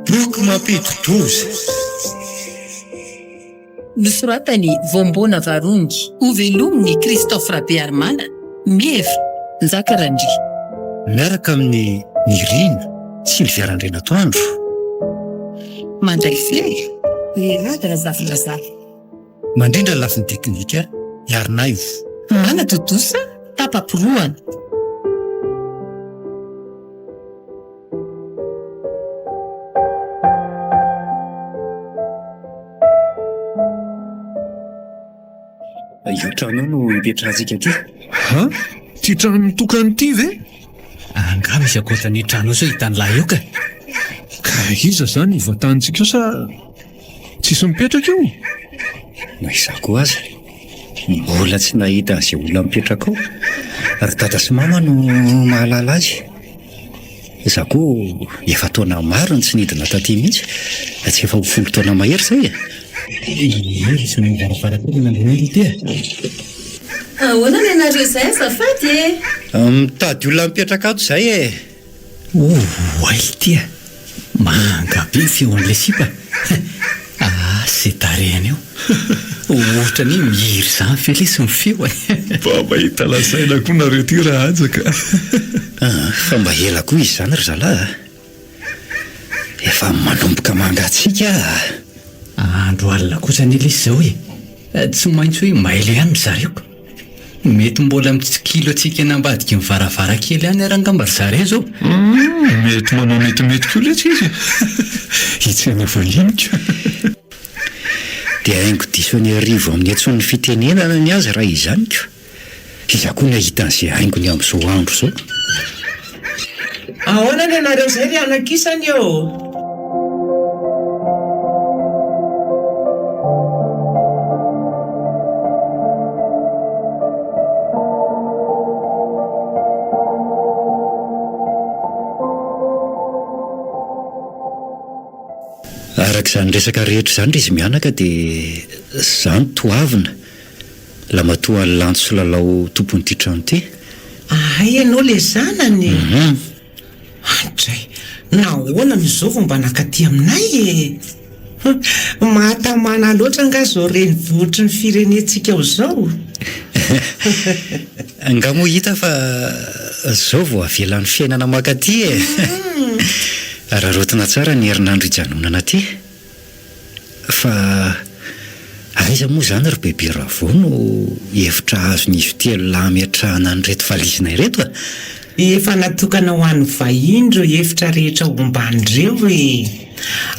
Boky mampidi-doza nosoratany Voamboana Varungy, Ovelominy Christophe Rabearmana, Mihevitra Njakarandry. miaraka amin'ny Nirina Sylvia Randrenatoandro. Mandray fle Radra Zaviraza. Mandrindra ny lafin'ny teknika Yarnaivo. Mana Totosa Tapapiroana. Io trano no ipetrahantsika aty. Ha? Ty trano mitokany ity ve? Angamba izy akoatran'ny trano sao hitany lahy io ka. Ka iza zany ivatantsika sa tsisy mipetraka io? Na izako aza mbola tsy nahita an'izay olona mipetraka ao, ary tata sy mama no mahalala azy. Izako efa taona maro ny tsy nidina taty mihitsy, tsy efa ho 10 taona mahery zay. Izy no varavarakely nandreny ity. Ahoana ny anareo izay azafady e? Mitady olona mipetraka ato izay e. Oay tia, manga be ny feon'ilay sipa. Izay tarehany eo. Ohatra ny mihiry izany felesy ny feo e. Mba mahita lasaina koa nareo ty raha ajaka. Fa mba ela koa izy zany ry zalahy. Efa manomboka mangatsika. Andro alina kosa ny ilay izao e. Tsy maintsy hoe mailo ihany zareo. Mety mbola mitsikilo atsika nambadika ny varavarakely ihany arangambary zareo zao. Mety manao metimety koa le tsy izy. Hitsena voliniko. Dia haingo diso ny arivo amin'ny antson'ny fitenenana ny azy raha izaniko. Iza koa nahita an'izay haingo ny amin'izao andro zao. Ahoana ny anareo izay ry anakisany eo? Araka izany resaka rehetra izany izy mianaka dia izany toavina lamatoa ny lanto sy lalao tompon'ity trano ity. Ay ianao le zanany. Andray, nahoana n'izao vao mba nakaty aminay e. Mahatamana loatra nga zao renivohitry ny firenentsika ao zao. Nga moa hita fa zao vao avelan'ny fiainana makaty e. Rarotina tsara ny herinandro hijanonana aty. Fa aiza moa zany ry bebe Ravo no hevitra azon'izy telo lahy miatrahana an'ireto valizinay reto a? Efa natokana ho an'ny vahindro hevitra rehetra omban'ireo e.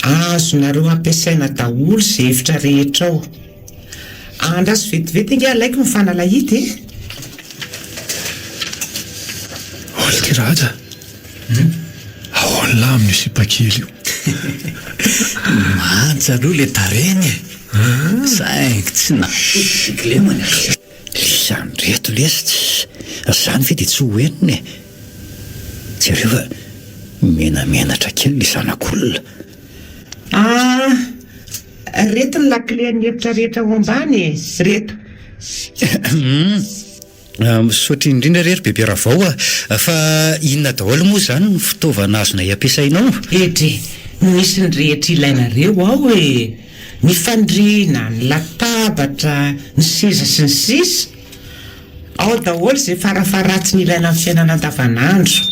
Azonareo ampiasaina daholo izay hevitra rehetra ao. Andraso vetivety inga alaiko mifanalahity e. Olty raja. Ahoana amin'ny sipakely io. Manja aloha le tareny e. Saingy tsy nasiklemana. Izany reto lesy zany ve dia tsy hoeniny e. Jereo fa menamenatra kely ny zanak'olona. Reto ny lakile ny hevitra rehetra ao ambany e. Reto. Misaotra indrindra rery bebe Ravao fa inona daholo moa zany ny fitaovana azonay ampiasainao? Edre, misy ny rehetra ilainareo ao e. Ny fandriana, ny latabatra, ny seza sy ny sisa. Ao daholo izay farafaratsy ny ilaina amin'ny fiainana andavanandro.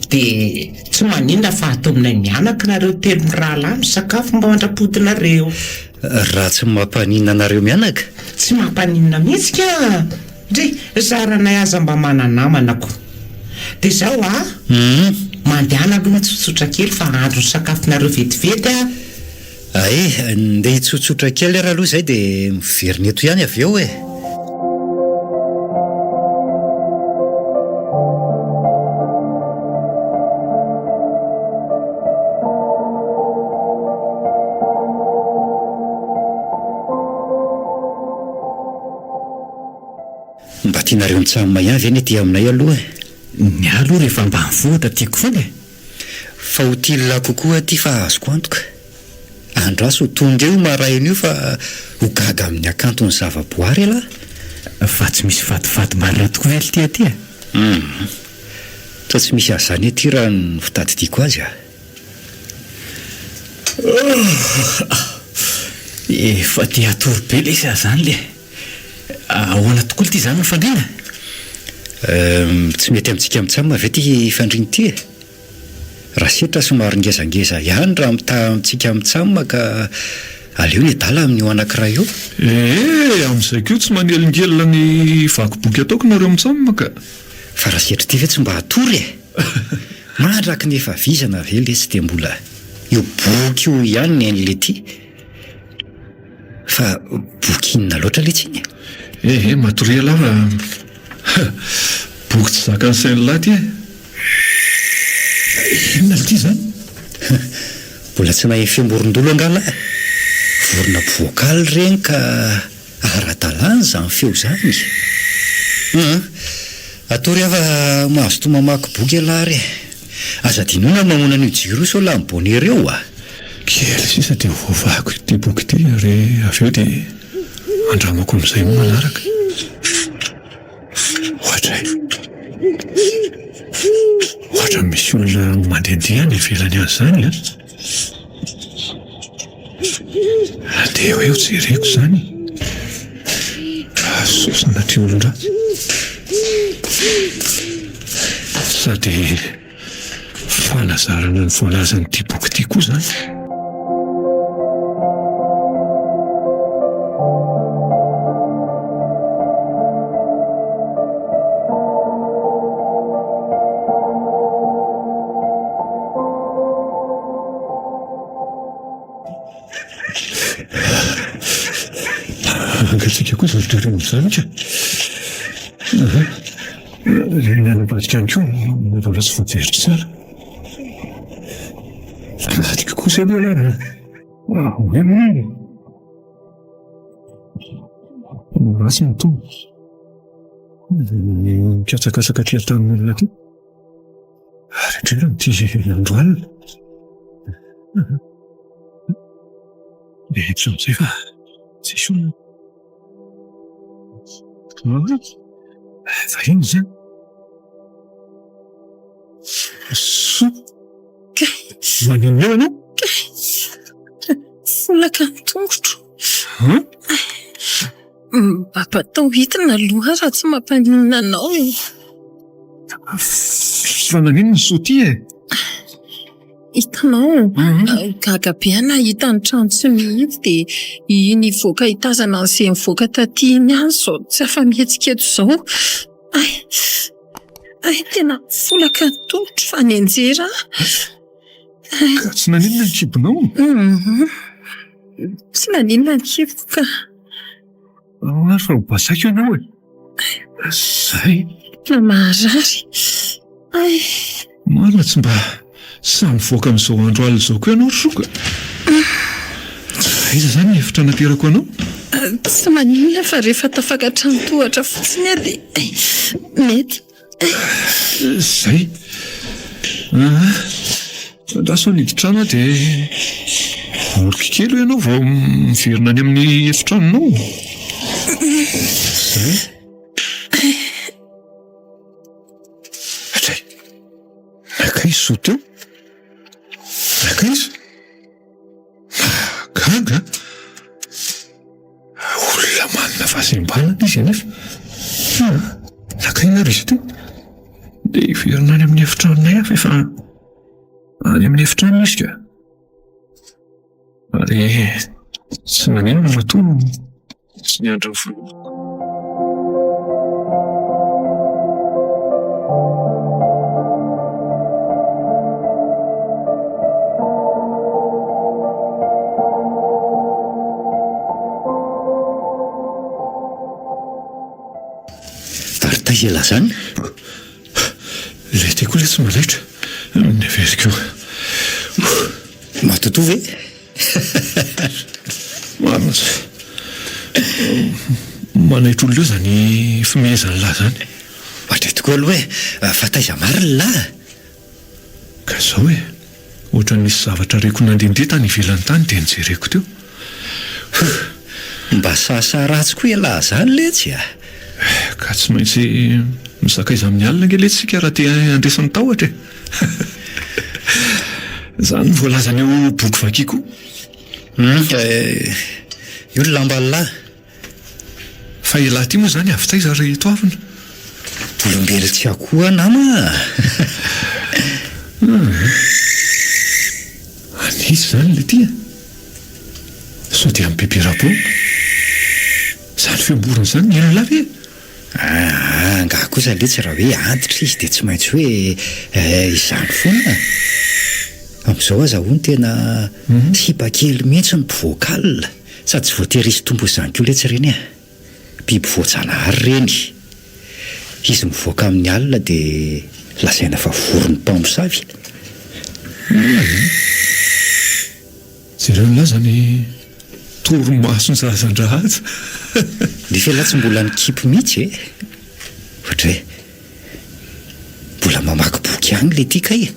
Dia tsy maninona fa ataonay mianaka nareo telo mirahalahy misakafo mba mandrapotinareo. Raha tsy mampaninona nareo mianaka? Tsy mampaninona mihitsy ka. Ndre zaranay aza mba mananamanako. Dia zao mandehana aloha tsotsotra kely fa andro ny sakafonareo vetivety a. Ay, ndeha hitsotsotra kely raha aloha zay dia miverina eto ihany avy eo e. Mba tianareo mitsamina ihany ve ny ety aminay aloha e? Ny aloha rehefa mba mivoatra tiako foana e. Fa ho tilina kokoa ty fa azoko antoka. andro aso ho tonga eo maraina io fa ho gaga amin'ny akantony zavaboary ala fa tsy misy vatovady marina tokoa ve ty aty fa tsy misy azany aty raha ny fitadidiako azy efa ty atoro be le izy azany le ahoana tokoa ity zany ny fandrina tsy mety amintsika mitsamo ve ty fandriny ty raha setra somary ngezangeza ihany raha mitaha amintsika mitsamo ka aleo ny adala amin'ny ho anankiray eo amin'izay keo tsy manelingelina ny vakiboky ataoko nareo mitsamo ka fa raha setra ty ve tsy mba hatory mandraky ny efa vizana ve le tsy dia mbola io boky io ihany ny an'le ty fa boky inona loatra le tsiny matoria lava boky tsy zakany sainy laty inona le ty zany mbola tsy nahay fiamborondolo angala vorona voakaly reny ka ara-dalàna zany feo zany atory afa mahazo to mamaky boky alary aza dinona mamoana an'io jiro sao la mibonera eo kely sisa dia voavako ty boky ty ary avy eo dia andramako amin'izay mo manaraka ohatra misy olona mandehandeha ny ivelany an'izany dia eo jereko izany sosina ty olon-dratsy sady fanazarana ny voalazany ty boky ty koa zany angatsika koa zavitrareo amin'izany ka nanambadika any koa nalola tsy voajery tsara faadika kosa aloha rasy ny to mikatsakasaka ty atanin'olona ty rehetrera ty andro alina dia eto amin'izay fa tsisy olona fa iny zany manino eo anao folaka ny tongotro mbampatao hitina aloha raha tsy mampanina anao fa nanino ny soa ty hitanao gaga be ana hita ny trano tsy mihitsy dia iny voaka hitazana an'izay mivoaka taty iny any zao tsy afa-mihetsiketo izao tena folaka ny tongotro fa ny anjera ka tsy naninona ny kibonao tsy naninona ny kibo ka ary fa hobasako ianao zay na maharary marina tsy mba samy voaka amin'izao andro alina izao koa ianao rosoka iza zany efitra naterako anao tsy maninona fa rehefa tafakatra ny tohatra fotsiny dia mety zay raso niditrana dia oroky kely ianao vao miverina any amin'ny efitranonao zay atray nakaizy so teo nakaizy gaga olona manina fahasembalana izy anefa nakaina ry izy teo dia iverina any amin'ny efitranonay afa efa any amin'ny efitrano izy ka ary tsy naneno no matono tsy niandro ny vola ela zany le ty koa le tsy malaitra neveziko matoto ve marina manaitra olona eo zany fimezany lahy zany ohatra tokoa aloha hoe fataiza marina lahy ka zao hoe ohatra nisy zavatra reko nandindita ny ivelany tany dia nijereko teo. Mba sasa ratsy koa ialahy zany letsy a. Ka tsy maintsy misakaiza amin'ny alina nge letsika raha tia andresan'ny tahotra. Izany voalazany eo boky vakiako. Io ny lamba lahy. Fa ilahy ty moa zany avy taiza ry toavina. Olombelo tsy akoha nama. Anisy zany le tia. Sao dia amin'ny bebe rapo. Zany fiamborona zany ny elo lavy. Nga kosa letsy raha hoe antitra izy dia tsy maintsy hoe izany foana. Amin'izao aza hono tena sipakely mihitsy ny mpivoakala. Sady tsy voatery isy tombo izany koa letsy ireny a. Biby voajanahary ireny. Izy mivoaka amin'ny alina dia lazaina fa voron'ny mpamosavy. Jereo laza ny torimaso ny zazan-drahaja. Ny fela tsy mbola nikipy mihitsy e. Ohatra hoe mbola mamaky boky any le tika e.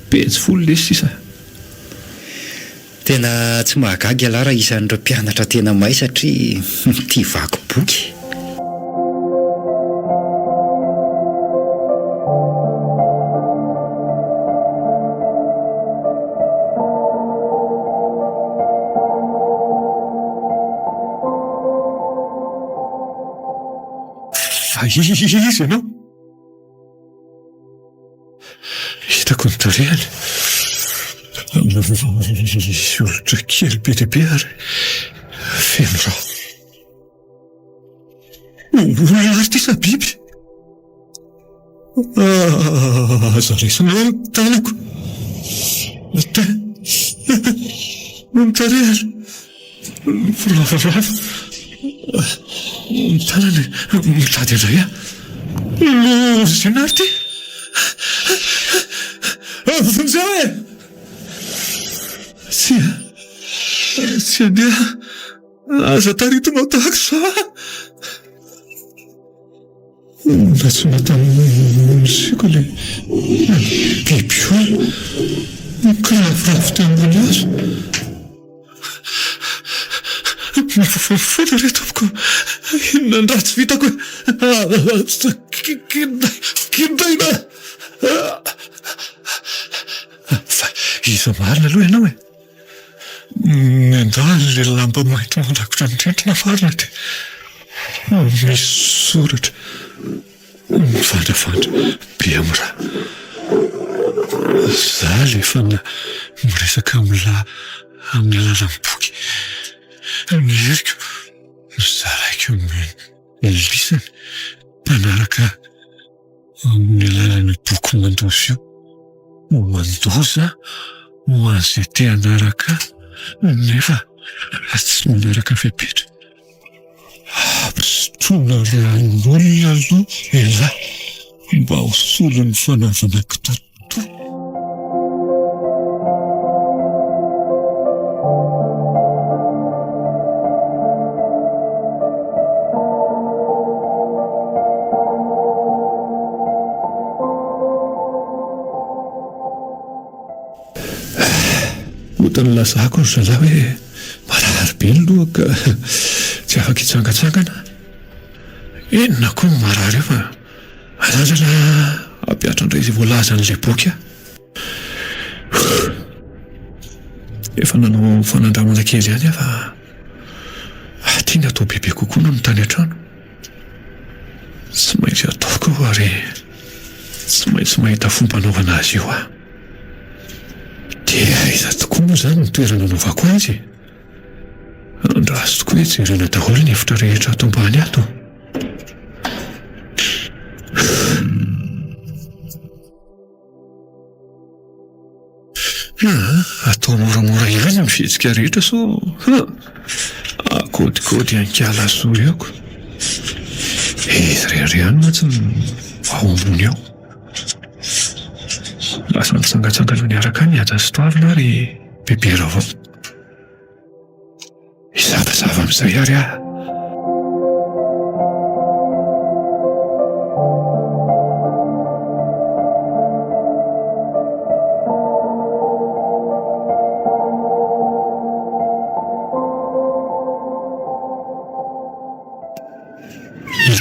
Pejy folo le sisa. Tena tsy mahagaga ialahy raha isan'ireo mpianatra tena mahay satria tia vaky boky. Fa izy ianao. Hitako ny tarehany. Izy olitra kely be dehibe ary feno rà. Olona ary ty sa biby? Aza resina ny tanako. Ny tarehany. Firavarava. Ny tanany mitady indray a. Lozina ary ty. Vonjao e! Tsy andeha aza taritinao tahaka izao. Na tsy natanosiko le biby io mikiravoravo teo ambony hazo. Mifofofotra re tompoko. Inona ny ratsy vitako. Kindaina. Fa iza marina aloha ianao e. Nendany le lamba mainty mandrakotra ny rentina farina dia misy soratra mivandravandra be amiraha. Za lefa miresaka amin'ny alalan'ny boky. Mieriko zaraiko lisany mpanaraka amin'ny alalan'ny boky mandozy io. Mandoza ho an'izay te hanaraka nefa tsy manaraka fepetra. Ampisotroana ranon'olona aloha elahy mba ho solon'ny fanavana kitoto. Otany lazako ry zalahy hoe marary be ny loha ka tsy afaka hitsangatsangana. Enona koa ny marary eo fa azazana ampiatra indray izay voalaza an'ilay boky a. Efa nanao fanandramana kely ihany fa tiany atao bebe kokoa noho ny tany an-trano. Tsy maintsy ataoko ary tsy maintsy mahita fomba anaovana azy io a. Dia iza tokoa moa izany ny toerana anaovako azy. Andraso tokoa hijerena daholo ny efitra rehetra ato ambany ato. Atao moramora ihany ny fihetsika rehetra so akodikody ankala soa eoko. Izy rehetra ihany mantsy ao ambony eo. Lasa mitsangatsangana niaraka ny ada sy toavina ary bebe ravao. Izavazava amin'izay ary aho.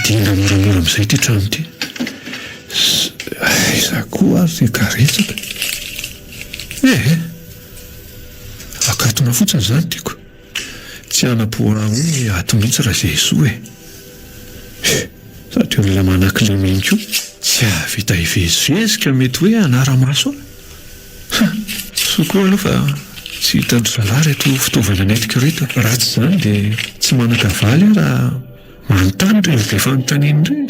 tiana moramora amin'izay ty trano ty. Izaho koa ary dia karetsaka. Akatona fotsiny izany tiako. Tsy hanapoana hoe ato mihitsy raha izay isoa satria olona manan-kilemy koa tsy havita hivezivezika mety hoe anara-maso sokoa aloha fa tsy hitandry zalahy reto fitaovana netika reto. Raha tsy izany dia tsy manan-kavaly raha manontany reny dia efa notaniny ireny.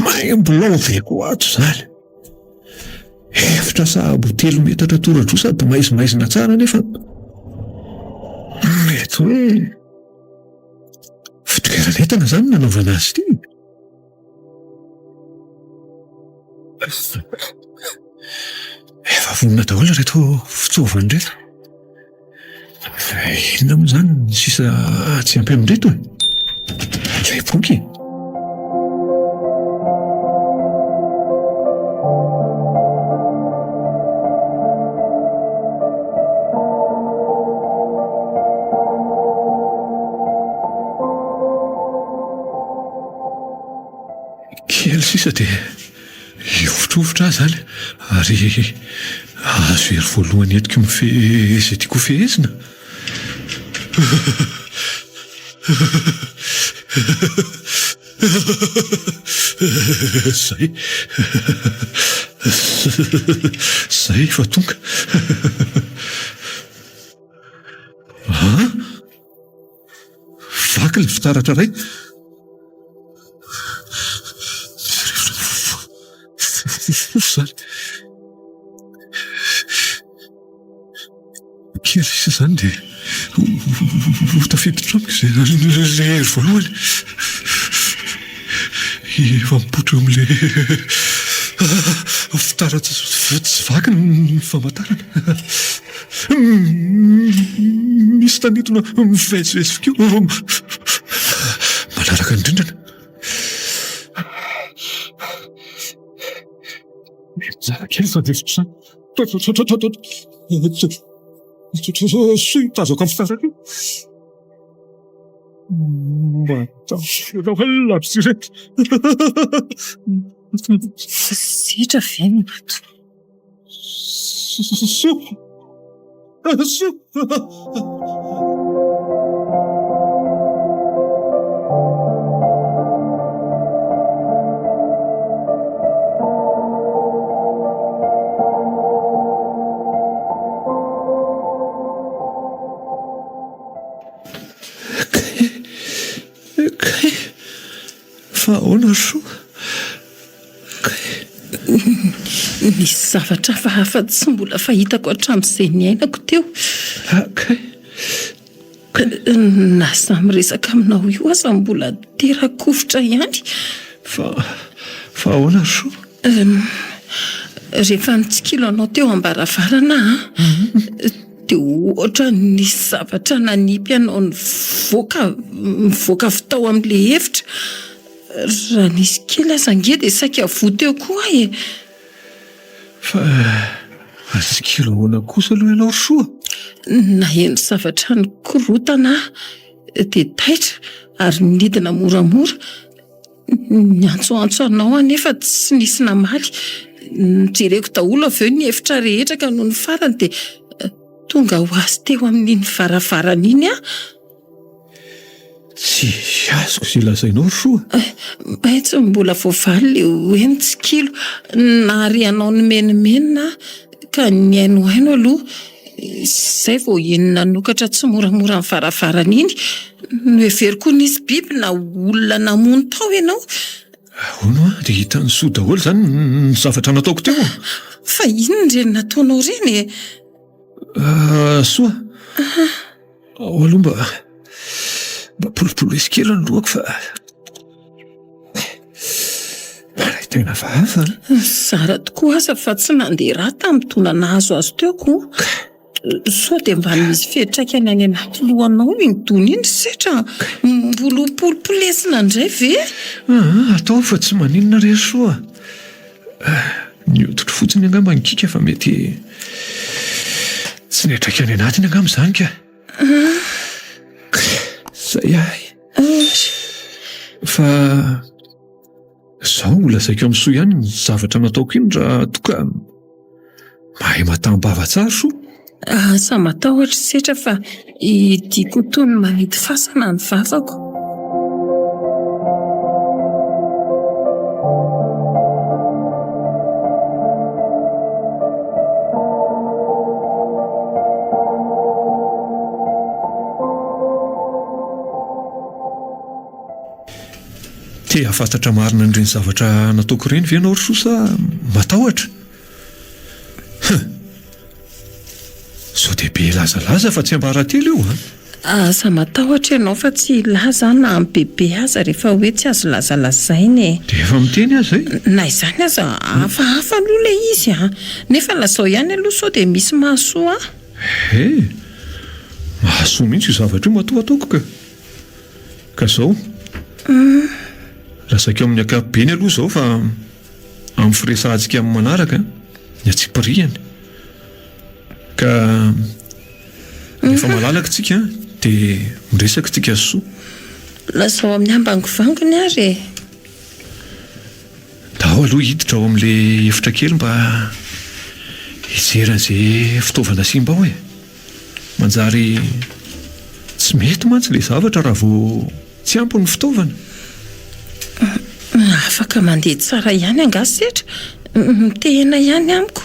Maimbolao be ko ato izany. Efitra sahabo 3 metatra tora-droa sady maizimaizina tsara nefa mety hoe fitoeran'entana izany nanaovana azy ity. Efa vonona daholo reto fitaovana reto. Inona moa izany ny sisa tsy ampy amin'ireto ilay boky. Kely sisa dia hiovitrovitra azy izany ary azo hery voalohany entiko izay tiako fehezina. Zay efa tonga. Vaky ny fitaratra iray. Zany kely sisa izany dia tafiditra amiko izay hery voalohany. Efa mipoitra amin'ilay fitaratra tsy vaky ny famantarana. Misy tanitona mivezivezy fokeo manaraka ny rindrina. Mizara kely fa dia fitra sy tazako amin'ny fitaratra io. Matao sy reto. Sitra ve ny mato? Fa ahoana soa? Misy zavatra hafa tsy mbola fahitako hatramin'izay niainako teo. Na izaho miresaka aminao io aza mbola tera-kovitra ihany. Fa ahoana soa? Rehefa nitsikilo anao teo ambaravarana dia ohatra nisy zavatra nanipy anao mivoaka avy tao amin'ilay efitra. Raha nisy kely aza nge dia saika voto eo koa Fa atsikilo ahoana kosa aloha ianao soa? Naheno zavatra nikorotana dia taitra ary nidina moramora. Niantsoantso anao anefa tsy nisy namaly. Nijereko daholo avy eo ny efitra rehetra ka noho ny farany dia tonga ho azy teo amin'iny varavarana iny Tsy azoko izay lazainao soa. Maitso mbola voavaly hoe nitsikilo. Naharianao ny menimenina ka niainoaino aloha. Izay vao enina nokatra tsy moramora ny varavarana iny. Noheveriko nisy biby na olona namono tao ianao. Ahoana dia hitan'ny soa daholo izany ny zavatra nataoko teo. Fa inona ireny nataonao ireny? Soa. Ao aloha mba polopoloesy kely ny lohako fa maray tena vafa. Zara tokoa aza fa tsy nandeha raha tamin'ny taona nahazo azy teoko. Sao dia mba misy fiantraikany any anaty lohanao iny dony iny sitra mbola polopolesina indray ve? Atao fa tsy maninona re soa. Ny hoditra fotsiny angamba nikika fa mety tsy netraika any anatiny angamba izany ka. Zay ahy fa zaho lazaiko amin'ny soa ihany ny zavatra nataoko iny raha toka mahay matambava tsara soa. Sa matahotra setra fa tiako toy ny manety fasana ny vavako. Te hafantatra marina n'ireny zavatra nataoko ireny ve ianao ry soa sa matahotra? Sao dehibe lazalaza fa tsy ambaratelo io Sa matahotra ianao fa tsy laza na amin'ny bebe aza rehefa hoe tsy azo lazalazainy e. dia efa miteny aza Na izany aza hafahafa aloha ilay izy nefa lazao ihany aloha sao dia misy mahasoa mahasoa mihitsy io zavatra io matohataoko ka zao lazaiko amin'ny ankapobeny aloha zao fa amin'ny firesantsika amin'ny manaraka ny atsipiriany ka rehefa malalaka tsika dia miresaka tsika soa. Lazao amin'ny ambangovangony ary dao aloha hiditra ao amin'ilay efitra kely mba hijeran'izay fitaovana simba ao manjary tsy mety mantsy ilay zavatra raha vao tsy ampy ny fitaovana. Afaka mandeha tsara ihany angasetra mitehena ihany amiko.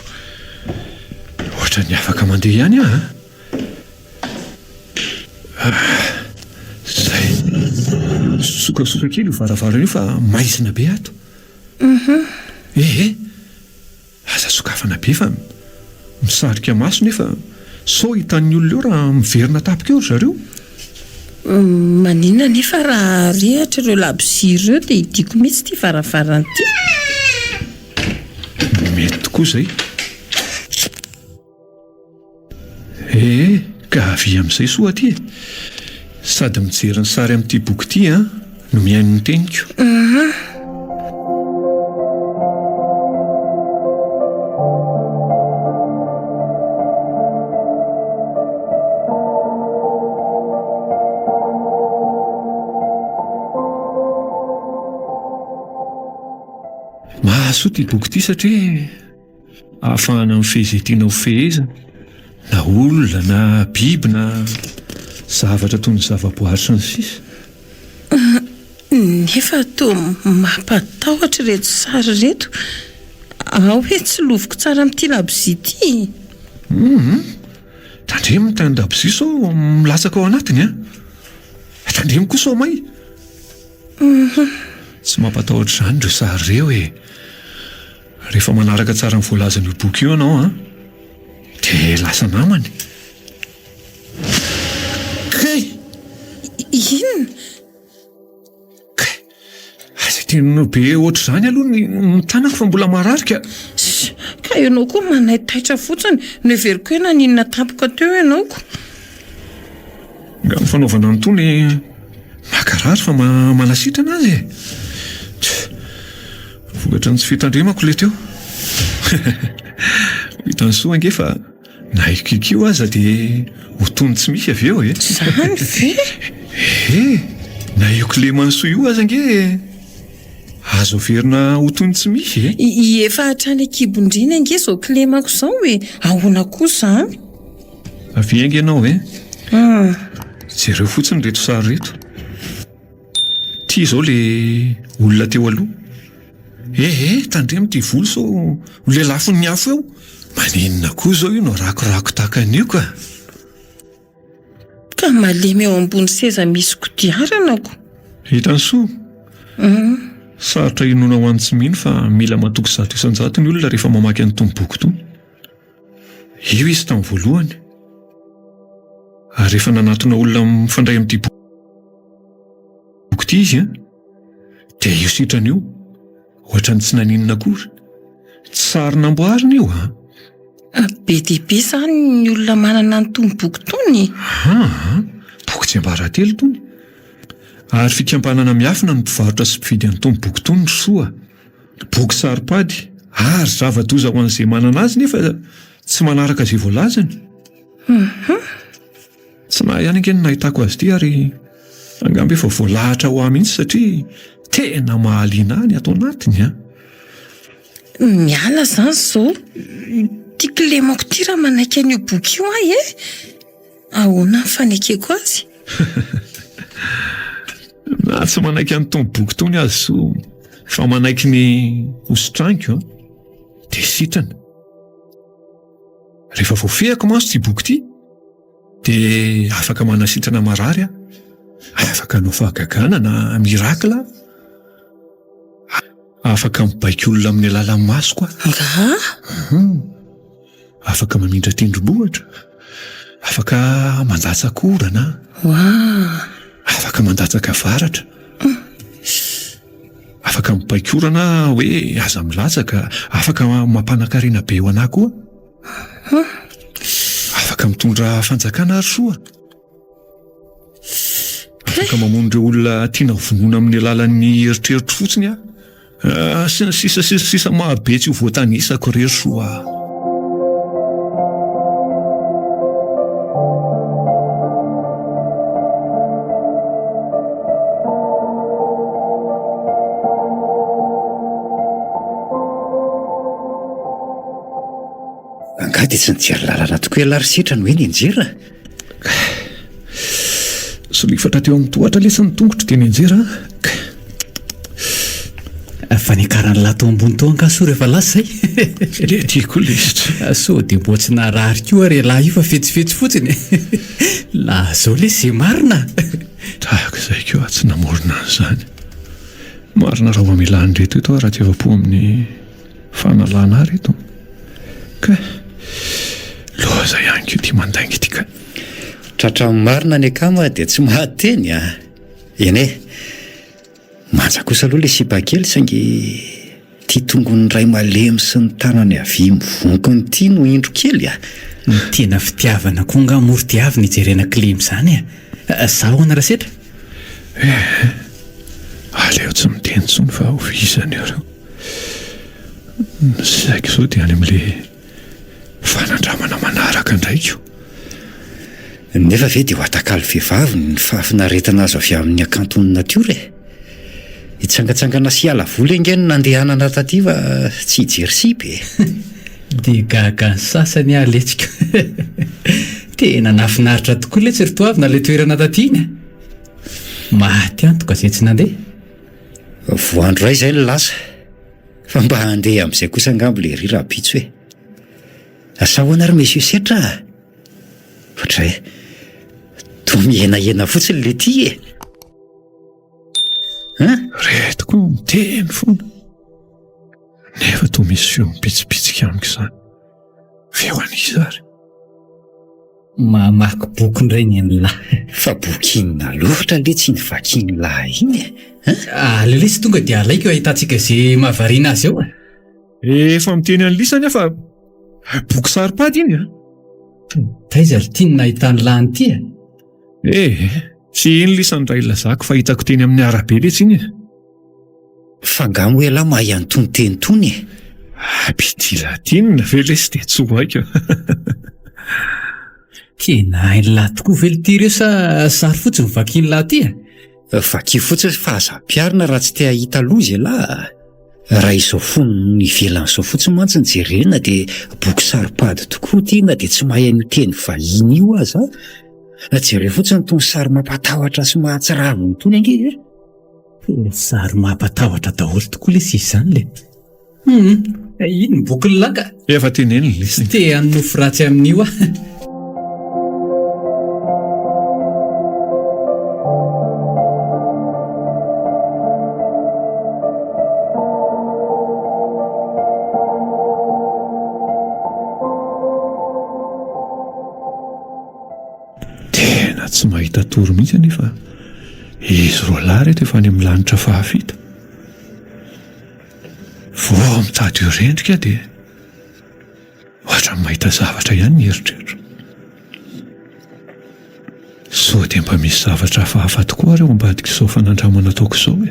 Ohatra ny afaka mandeha ihany zay sokasoka kely io varavarana io fa maizina be ato. Aza sokafana be fa misarika maso nefa sao hitan'ny olona eo raha miverina tapika eo ry zareo. Maninona nefa raha rehatra ireo labozia ireo dia hidiko mihitsy ity varavarana ity. Mety tokoa izay. Ka avy amin'izay soa aty sady mijery ny sary amin'ity boky ity no mihaino ny teniko. Mahasoa ity boky ity satria ahafahana mifehezetiana ho fehezana na olona na biby na zavatra toy ny zavaboary sy ny sisa. Nefa toa mampatahotra reto sary reto. Hoe tsy loviko tsara amin'ity labozia ity. Tandremo ny tany labozia sao milatsaka ao anatiny tandremo koa sao may. Tsy mampatahotra izany ireo sary ireo rehefa manaraka tsara ny voalazan'io boky io ianao dia lasa namany. Inona? Aza tianao be ohatr' izany aloha ny tanako fa mbola mararika. Ka ianao koa manaitaitra fotsiny no everiko hoe naninona tampoka teo ianao ko. Nga ny fanaovana an'itony makarary fa manasitrana azy vokatra ny tsy fitandremako ilay teo. Hitan'ny soa ange fa naikikio aza dia ho tony tsy misy avy eo Zany ve? naiko le mansoa io aza ange azo verina ho tony tsy misy Efa hatrany akibondrina ange izao kilemako izao hoe ahoana koa izany. avy ange ianao jereo fotsiny reto sary reto. Ity izao le olona teo aloha. Tandremo ty volo sao le lafiny afo eo. Maninona koa izao io no rakorako tahaka an'io ka. Ka malemy eo ambony seza misy kodiaranako. Hitany soa. Sarotra inona ho any tsy mino fa mila matoky 100 ny olona rehefa mamaky an'itony boky itony. Io izy tamin'ny voalohany. Ary rehefa nanatona olona mifandray amin'ity boky ity izy dia io sitrany io ohatra ny tsy naninona akory. Tsary namboarina io Be dehibe izany ny olona manana an'itony boky itony. Boky tsy ambaratelo itony. Ary fikambanana miafina ny mpivarotra sy mpividy an'itony boky itony soa. Boky saripady ary zava-doza ho an'izay manana azy nefa tsy manaraka izay voalazany. Tsy nahay ihany ange no nahitako azy ity ary angamba efa voalahatra ho ahy mihitsy satria tena mahaliana ahy ny atao anatiny a. Miala izany izao. Tiako lemako ity raha manaiky an'io boky io ahy e. Ahoana ny fanekeko azy? Na tsy manaiky an'itony boky tony azy so fa manaiky ny hositraniko dia sitrana. Rehefa voafehako mantsy ity boky ity dia afaka manasitrana marary aho, afaka hanao fahagagana na mirakla, afaka mibaiko olona amin'ny alalan'ny masoko aho. Afaka mamindra tendrombohitra, afaka mandatsaka orana, afaka mandatsaka varatra, afaka mibaiko orana hoe aza milatsaka, afaka mampanankarena be ho anahy koa, afaka mitondra fanjakana ary soa, afaka mamono ireo olona tiana vonoina amin'ny alalan'ny eritreritro fotsiny aho, sisa mahabe tsy ho voatanisako irery soa. Angady tsy nijery lalana tokoa ialary sitrany hoe nianjera. Solifatra teo amin'ny tohatra lesy ny tongotro dia nianjera. Fa nikarany lato ambony tao ankaso rehefa lasa izay. Le tiako lesitra. So dia mbo tsy narary koa rehilahy io fa fetsifetsy fotsiny. La zao le sy marina. Tahaka izay koa tsy namorona an'izany. Marina raha mamela an'ireto eto raha tsy efa-po amin'ny fanalana reto. Ka loza ihany koa tia mandainga ity ka. Tratra marina ny akama dia tsy mahateny a. Eny e, manja kosa aloha le sipakely saingy tia tongony ray malemy sy ny tanany avy mivonkony ity no indro kely a. Ny tena fitiavana koa nga morotiavy ny jerena klimy izany a. Zahoana raha setra? Aleo tsy miteny intsony fa ovizany ireo. Saiko izao dia any amin'ilay fanandramana manaraka indraiko. Nefa ve dia ho atakalo vehivavy ny fahafinaretana azo avy amin'ny akanton'ny natiora e. Hitsangatsangana sy ala vola ingeny nandehanana taty fa tsy hijery sipy e. Dia gaga ny sasany aletsika. Tena nafinaritra tokoa ilay tsiritoavy na ilay toerana taty iny. Maty antoka izay tsy nandeha. Voandro ray izay ny lasa fa mba handeha amin'izay kosa angambo ilay ry raha-pitso hoe asahoana ary misy io setra ohatra hoe toa mihenahena fotsiny le ty e. Retiko miteny foana nefa toa misy feo mipitsipitsika amiko izany. Feo an'iza ary. Mamaky boky indray ny lahy. Fa boky inona loatra le tsy nivakiany lahy iny e. Lele sy tonga dia alaiko ahitantsika izay mahavariana azy eo. Efa miteny any lisany fa boky saropady iny a. Taiza ry tiany nahitany lahany ity e. Tsy iny lisany ray lazako fa hitako teny amin'ny arabe letsy iny. Fangamo ela mahay antony teny tony e. Pity latinina ve lesy dia tsy ho haiko. Tena hainy lahy tokoa ve ity ireo sa sary fotsiny vakiany lahy ity e. Vaky fotsiny fa aza-piarina raha tsy te hahita loza lahy. Raha izao fony ny ivelany izao fotsiny mantsy ny jerena dia boky saropady tokoa ity na dia tsy mahay ny teny vahiny io aza. Jereo fotsiny itony sary mampatahotra sy mahatsiraviny itony ange e. Sary mampatahotra daholo tokoa le sy izany le. Iny ny boky laka. Efa teneny le. Tsy te hanofo ratsy amin'io a. Tsy mahita toro mihitsy nefa izy roa lahy reto efa any amin'ny lanitra fahafito. Vao mitady io rendrika dia ohatra mahita zavatra ihany ny eritreritro. Sao dia mba misy zavatra hafahafa tokoa reo ambadika izao fanandramana ataoko izao e.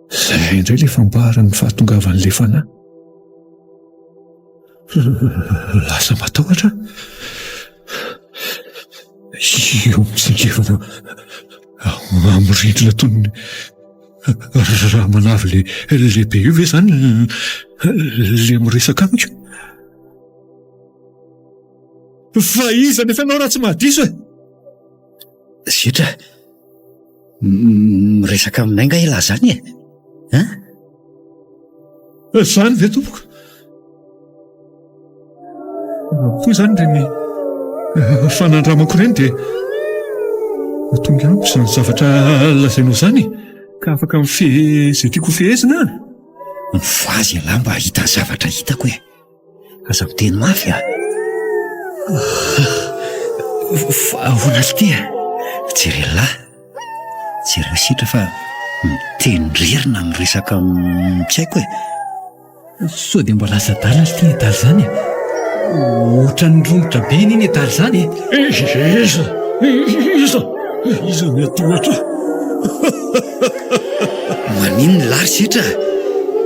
Izay indray le famboaran'ny fahatongavan'ilay fanahy. Lasa matahotra. Io mitsingevana amin'ny rindrina toy ny raha manavy lehibe io ve izany le miresaka amiko. Fa iza nefa ianao raha tsy mahadiso e? Sitra, miresaka aminay nga ela zany e? Zany ve tompoko? Koa izany reny fanandramako ireny dia tonga amiko izany zavatra lazainao izany ka afaka mifehy izay tiako fehezina. Mivazy ialahy mba hita ny zavatra hitako e. Aza miteny mafy a. Fa ahoana ity a? Jerelahy, jereo Sitra fa mitendrerina miresaka tsy haiko e. Sao dia mba lasa dala ity etaly zany e. Ohatra ny rongotra be iny etaly zany e. Iza miatohatra. Manino ny lary Sitra?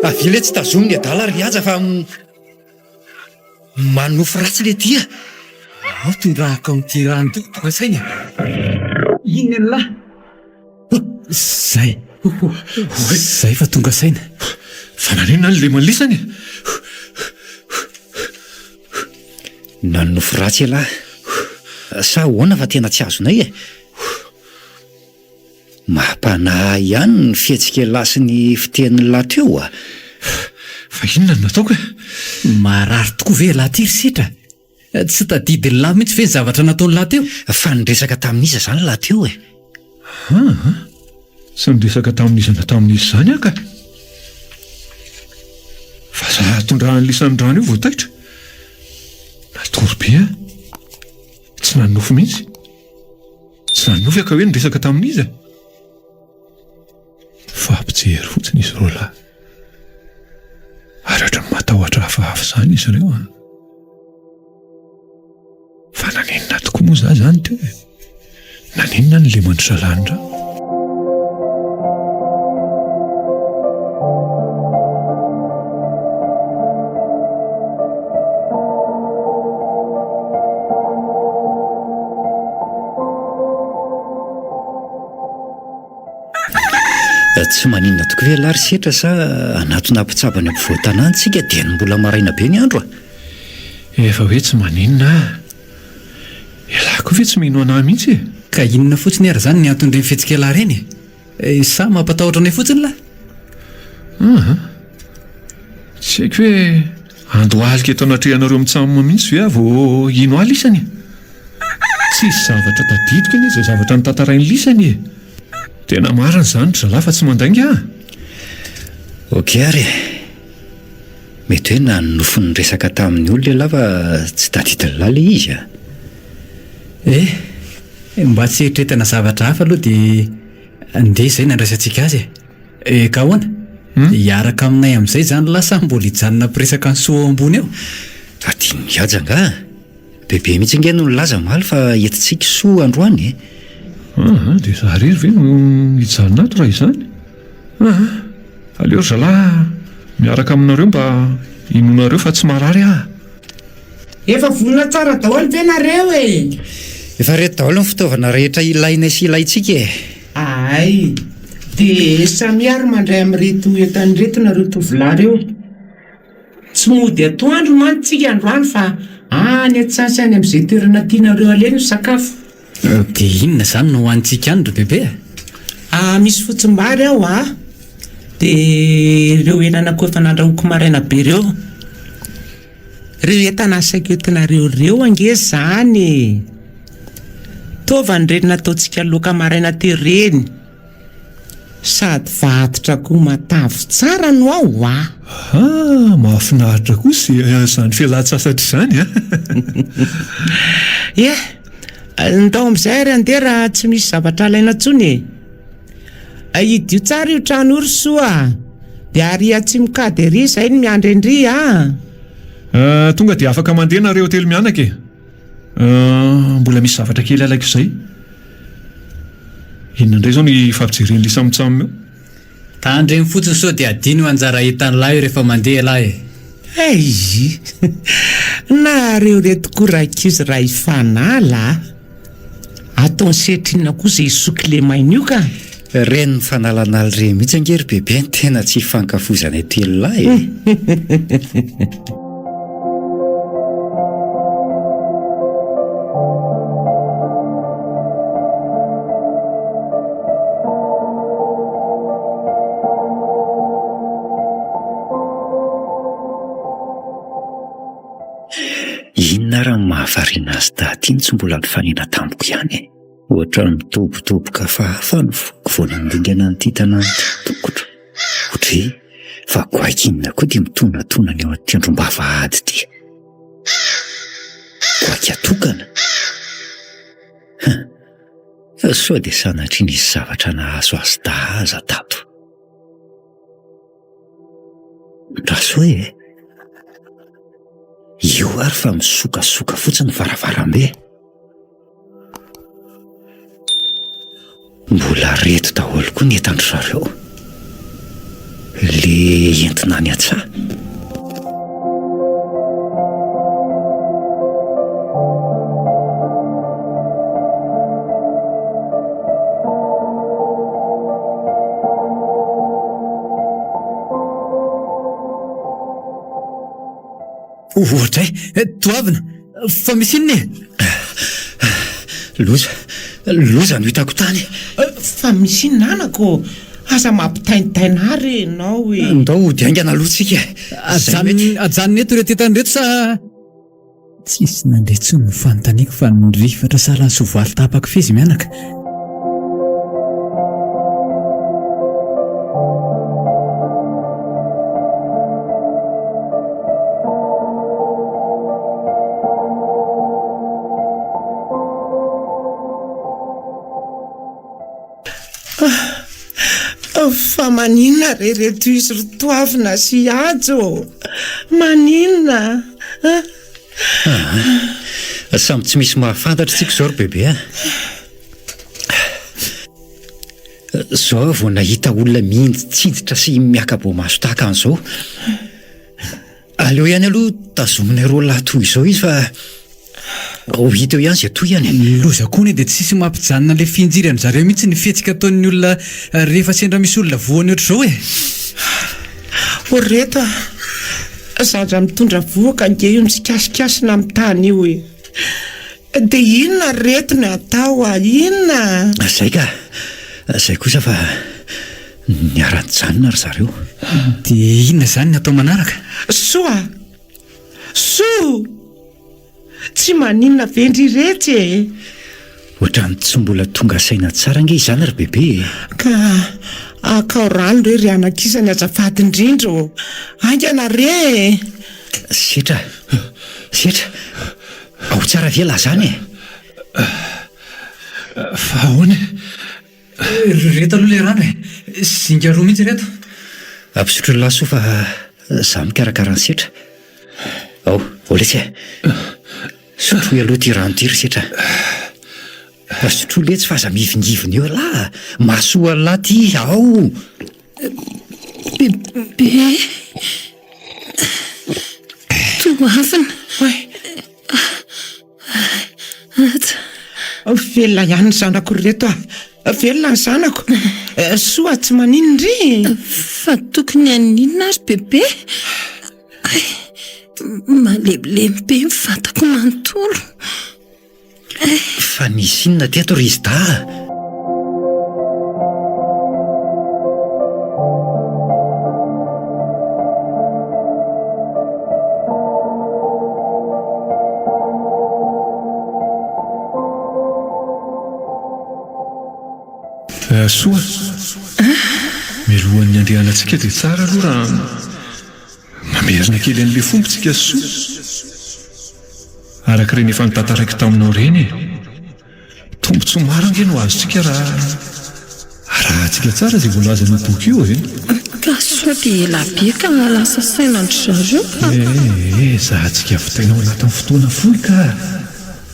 Avile tsy tazominy adala ry aja fa manofo ratsy le tia. Ao tondrahako amin'ity rano ty tonga saina. Iny lahy. Zay fa tonga saina. Fa nanina ny le manlisany? Nanofo ratsy ialahy. Sa hoana fa tena tsy azonay e. Mampanahy ihany ny fihetsika lasy ny fitenin'ny lahy teo a. Fa inona no nataoko e? Marary tokoa ve lahy ty ry Sitra? Tsy tadidy ny lahy mihitsy ve ny zavatra nataon'ny lahy teo? Fa niresaka tamin'iza zany lahy teo e. Sy niresaka tamin'iza zany aka. Fa za tondrahan'ny lisan'ny rano io voataitra. Natory be a. Tsy nanofo mihitsy. Tsy nanofy aka hoe niresaka tamin'iza. Fa ampijery fotsiny izy roa lahy. Ary ohatran'ny matahotra hafahafa izany izy ireo a. Fa naninona tokoa moa za zany teo e? Naninona ny lemandry salanindra? Tsy maninona tokoa ve lary Sitra sa anatona mpitsabany ampovoan-tanàntsika dia ny mbola maraina be ny andro a? Efa hoe tsy maninona. Ialako ve tsy mino anahy mihitsy e? Ka inona fotsiny ary zany ny antony ireny fihetsika lahy ireny? Sa mampatahotra anay fotsiny lahy? Tsy haiko hoe andohalika eto anatrehanareo mitsamoma mihitsy ve vao ino ahy lisany? Tsisy zavatra tadidiko eny izay zavatra nitantarainy lisany e. Tena marina izany ry zalahy fa tsy mandainga. Ok ary. Mety hoe nanofo ny resaka tamin'ny olona ialahy fa tsy tadidiny lahy le izy a. Mba tsy eritreretana zavatra hafa aloha dia andeha izay nandraisantsika azy e. Ka ahoana? Hiaraka aminay amin'izay zany lasa mbola hijanona ampiresaka ny soa ambony eo. Adiny mihaja nga. Bebe mihitsy nge no nilaza maly fa entintsika soa androany e. Dia za rery ve no hijanona ato raha izany? Aleo ry zalahy miaraka aminareo mba inonareo fa tsy marary aho. Efa vonona tsara daholo ve nareo e? Efa reto daholo ny fitaovana rehetra ilainay sy ilaintsika e. Ay, dia samiary mandray amin'ireto entan'ireto nareo tovolahy reo. Tsy mody atoandro mantsika androany fa any antsasany amin'izay toerana tianareo aleny sakafo. Dia inona zany no hoantsika any ry bebe? Misy fotsim-bary aho a. Dia ireo henanako efa nandrahoako maraina be reo. Ireo entana asaiko entinareo reo ange zany. Taova ny reny nataontsika loaka maraina tereny. Sady vatotra koa matavy tsara no ao a. Mahafinaritra kosa izany fialan-tsasatra izany a. Ndao amin'izay ary andeha raha tsy misy zavatra alaina intsony. Idio tsara io trano io ry soa. Dia ary tsy mikady ery izay ny miandry endry a. Tonga dia afaka mandeha nareo telo mianaka e. Mbola misy zavatra kely alaiko izay. Inona indray izao ny fampijereny lisa mitsamina eo? Tandreny fotsiny sao dia adino anjara hitan'ny lahy rehefa mandeha lahy. nareo retokorakizy raha ifanala ataony sehitrina kosa isokile maina io ka reny ny fanalan'aly re mihitsy angery bebe ny tena tsy hifankafozana telolahy inona raha mahavariana azy tahaty tsy mbola nifanena tamiko ihany ohatra ny mitobotoboka fahafa no foko vao nandingana nyity tanàna tokotro ohatry fa goakinona koa dia mitonatona ny eo an-tendrom-bavahady ty goaky atokana sao dia sanatry nisy zavatra nahazo azy dahaza tato raso hoe io ary fa misokasoka fotsiny varavarambe mbola reto daholo koa ny entandry zareo le entina ny atsaha ohatray toavina fa misy inona loza no hitako tany fa misy inanako aza mampitainitaina ary enao hoe ndao diaingana alohatsika ajanony eto retetany reto sa tsisy nandretsy ny fanontaniako fa nyrifatra salany sovaly tapaka fizy mianaka fa maninona rereto izy rotoavina sy ajo maninona samy tsy misy mahafantatra tsika zao ry bebe zao vao nahita olona mihinjitsiditra sy miakabo maso tahaka an'izao aleo ihany aloha tazominareo lahatoy izao izy fa ho hita eo ihany zay toy ihany loza koa ny dia tsisy mampijanona le finjiry an'zareo mihitsy ny fihetsika ataon'ny olona rehefa sendra misy olona voany ohatr'izao o reto zadra mitondra voaka nge io nitsikasokasina amin'ny tany io dia inona reto ny atao inona zay kosa fa niara-nijanona ry zareo dia inona zany ny atao manaraka soa tsy maninona vendry retsy ohatrany tsy mbola tonga saina tsara nge izany ry bebe ka akao rano re ry anakisany azafady indrindro angana re setra ao tsara vela zany fa ahoany reto aloha le rano zinga roa mihitsy reto ampisotro ny laso fa za mikarakarany setra ao oletsy sotroy aloha ty rano ty ry setra sotro letsy fa aza mivingivony eo lahy masoa lahy ty ao bebe toavina velona ihany ny zanako reto velona ny zanako soa tsy maninondry fa tokony aninona ary bebe malebolemy be mifantako manontolo fa nisy inona teto ry izy da soa milohan'ny andrianantsika dia tsara aloha raha mamerina kely an'le fompontsika soa araka ireny efa nitantaraiky taminao reny tombontso maro ange no azontsika raha tsika tsara zay voalaza ny boky io ka soa dia elabe ka lasa sainandry zareo za tsika fitainao anatin'ny fotoana foy ka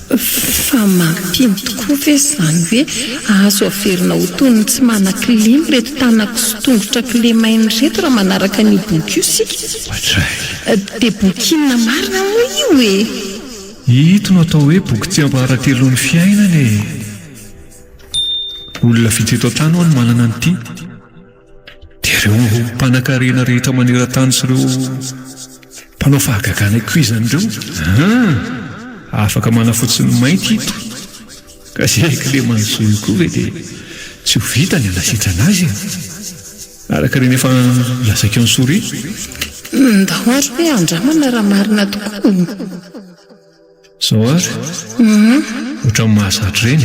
fa mampino tokoa ve izany hoe azo averina ho tony tsy manan-kilemy reto tanako sy tongotra kilemainy reto raha manaraka ny boky io sika dia bokinina marina moa io e ito no atao hoe boky tsy ambaharatelon'ny fiainana e olona vitsy eto an-trano any manana nyity dia ireo mpanan-karena rehetra maneran-tany sy ireo mpanao fahagagana kuizan'ireo afaka manafotsiny mainty ito ka zay kileman'izao io koa ve dia tsy ho vita ny anasitrana azy araka reny efa lazaiko ny soria ndahoary hoe andramana raha marina tokoa zao ary ohatran'ny mahazatra reny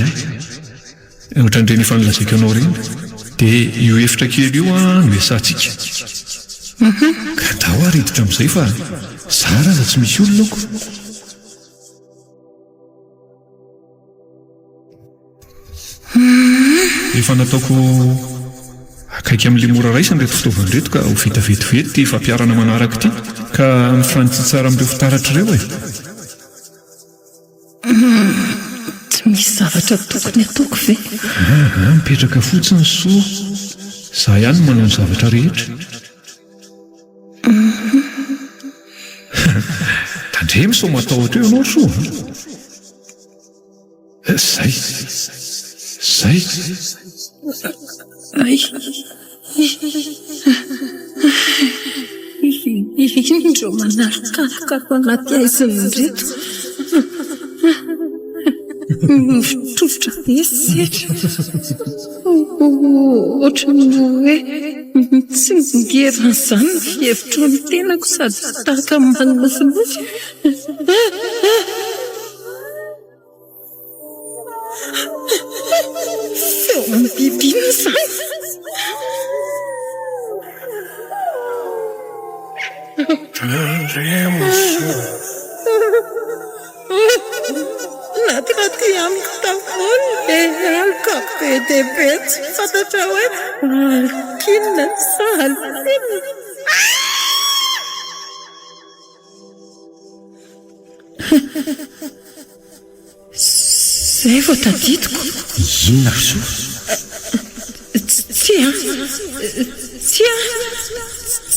ohatran'ireny efa nilazaiko anao reny dia io efitra kely io no esantsika ka dao ary hiditra amin'izay fa zara za tsy misy olonako efa nataoko akaiky amin'ilay mora raisany reto fitaovana reto ka ho vita vetivety ty fampiarana manaraka ity ka mifranitsy tsara amin'ireo fitaratra ireo e tsy misy zavatra tokony ataoko ve mipetraka fotsiny soa za ihany manao ny zavatra rehetra tandremy so matahotra eo ianao soa zay ay indreo manarokaloka anaty aiziny reto mifitrofotra be setra ohatrany hoe tsy ngeran'izany ny fihevitro ny tenako sady tahaka manofinofi feo amin'ny bibiny izany natiraty amiko tavoany le alika be dia be tsy fantatra hoe alkinina sa alkinina zay vao tadidiko inona so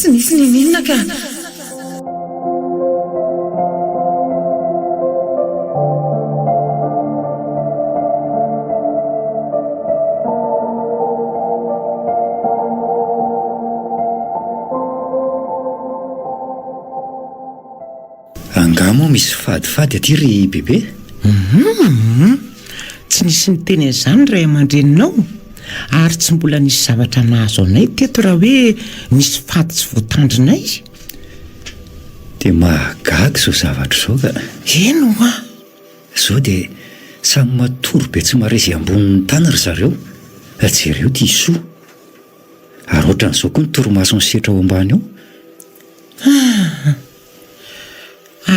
tsy nisy ninina ka angamo misy fadifady aty ry bebe tsy nisy ny teny an'izany ray aman-dreninao ary tsy mbola nisy zavatra nahazo anay teto raha hoe nisy fady tsy voatandrinay dia mahagaga izao zavatra izao ka eno a izao dia samy matory be tsy marezy ambonin'ny tany ry zareo jereo ty isoa ary ohatran'izao koa ny torimasony setra ao ambany ao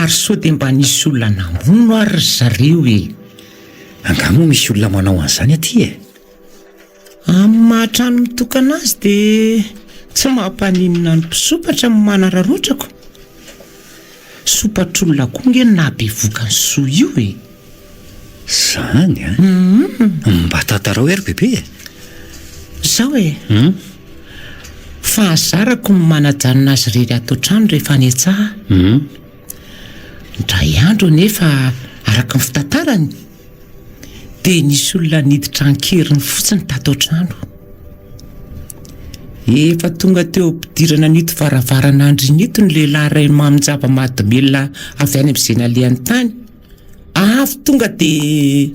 ary sao dia mba nisy olona namono ary ry zareo e angamo misy olona manao an'izany aty e amin'ny mahatrano mitokana azy dia tsy mampaninona ny mpisopatra manararotrako sopatr'olona koa nge nabe vokany soa io e zany a mba tantarao ery bebe zao e fahazarako ny manajanona azy rery ato trano rehefa ny atsaha ndray andro nefa araka ny fitantarany dia nisy olona niditra ankeriny fotsiny tato trano efa tonga teo ampidirana nito varavarana andrinito ny lehilahy ray maminjava madimelona avy any amin'izay nalehany tany avy tonga dia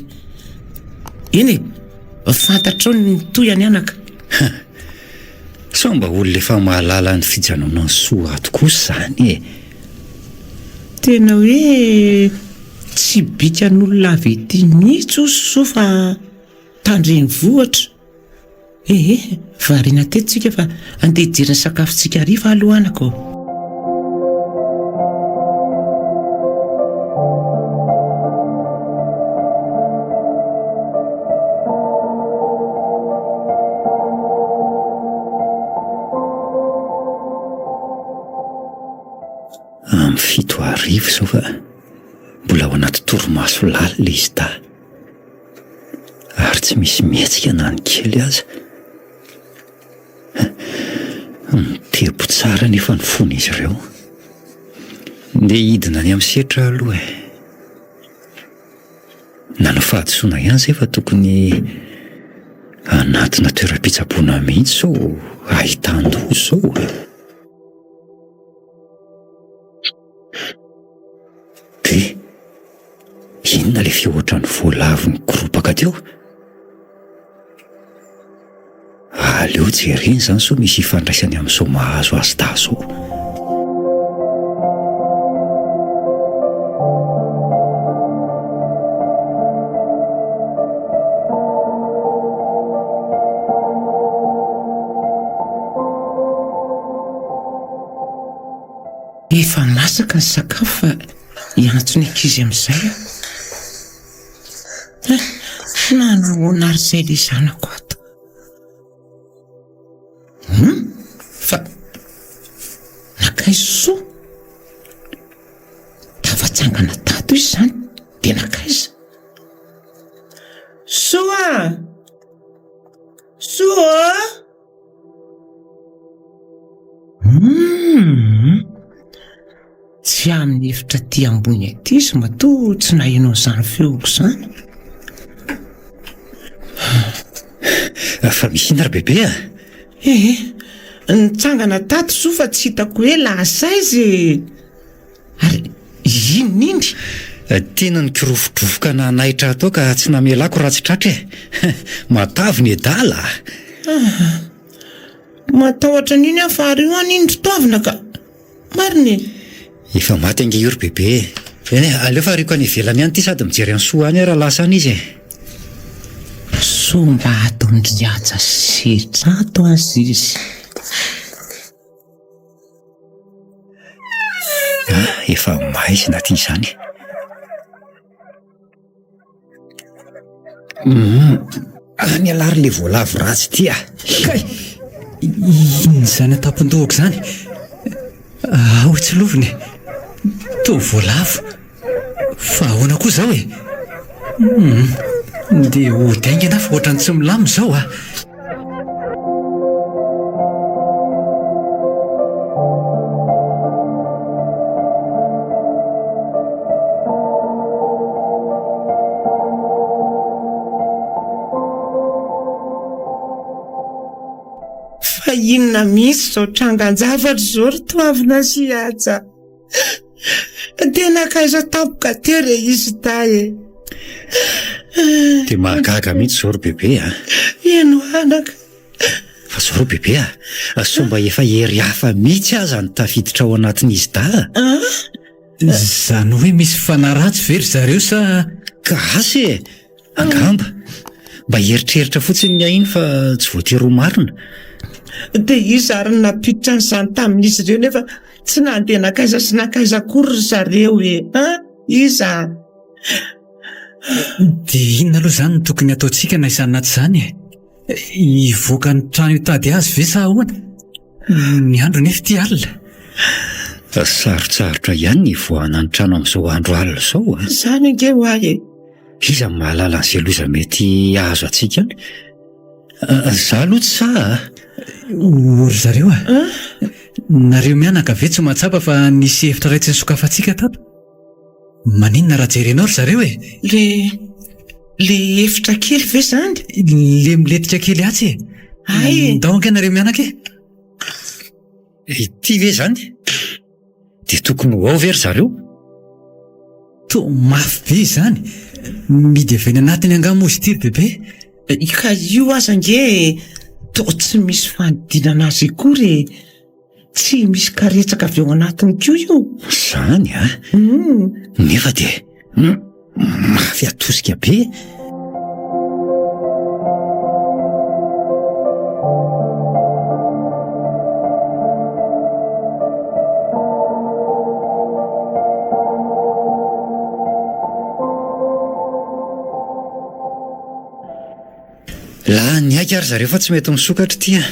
eny e fantatrao ny toy any anaka sao mba olona efa mahalala ny fijanonany soa ato kosa izany e tena hoe tsy bikan'olona avy ety mihitsy ozy so fa tandreny vohatra variana tetitsika fa andeha hijeriny sakafontsika hariva alohanako amin'ny 7 arivo izao fa mbola ao anaty torimaso lalina izy da ary tsy misy mihetsika na ny kely aza. Mitebo tsara nefa ny fony izy ireo. Ndeha hidina ny amin'ny setra aloha na ny fahadisoana ihany zay fa tokony anatina toeram-pitsaboana mihitsy sao ahitàn-doha sao. De inona le fihoatra ny voalavo ny koropaka teo? Aleo jereny zany sao misy ifandraisany amin'izao mahazo azy tazo. Efa masaka ny sakafo fa hiantso ny ankizy amin'izay na nahoana ary izay le zanako ato. Fa nakaiza soa tafatsangana tato izy zany dia nakaiza soa tsy amin'ny efitra ty ambony aty izy matoa tsy nahenao izany feoko izany. Fa misy ina ry bebe a? Nitsangana tato soa fa tsy hitako hoe lasa izy. Ary inindry? Tena ny kirofotrofoka na nahitra atao ka tsy namelako raha tsy tratra e. Matavy ny edala. Matahotra n'iny aho fa ary io anindry tavina ka marina e. Efa maty ange io ry bebe. Aleo fa riko any ivelany ihany ty sady mijery any soa any raha lasa any izy. So mba ataondry aja setra ato azy izy. Efa maizina ty izany. Any alary le voalavo ratsy ty a. Iny zany atapon-dohako zany. Ao tsy loviny. To voalavo. Fa ahoana koa zao e? Dia ho daingana fa ohatrany tsy milamo zao a. Fa inona misy zao trangan-javatra zao ry toavina sy aja. Tena kaiza tampoka tery izy tae. Dia mahagaga mihitsy zao ry bebe a. Eno anaka. Fa zao ry bebe a, somba efa hery hafa mihitsy aza ny tafiditra ao anatin'izy da. Zany hoe misy fanaratsy very zareo sa? Ka asy e, angamba. Mba heritreritra fotsiny ny ahiny fa tsy voatery ho marina. Dia izy ary napiditra n'izany tamin'izy ireo nefa tsy nandeha nakaiza sy nakaiza kory ry zareo e. Iza? Dia inona aloha zany no tokony ataontsika na izany naty izany e? Hivoaka ny trano hitady azy ve sa ahoana? Ny andro nefa ty alina. Sarotsarotra ihany ny voahana ny trano amin'izao andro alina izao a. Izany ange ho ahy e. Iza mahalala an'izay loza mety azo atsika any? Za aloha tsy sa. Ory zareo a? Nareo mianaka ve tsy mahatsapa fa nisy hevitra raitsy ny sokafantsika tato? Maninona raha jerenao ry zareo e? Le efitra kely ve zany? Le miletika kely atsy e? Ay. Ndao ange nareo mianaka e? Ity ve zany? Dia tokony ho ao ve ry zareo? To mafy be zany. Midy avy any anatiny angamo izy ity ry bebe. Ka io aza nge toa tsy misy fanidinana azy akory. Tsy misy karetsaka avy ao anatiny koa io. Zany a? Nefa dia mafy atosika be. Laha ny aika ary zareo fa tsy mety misokatra ty a.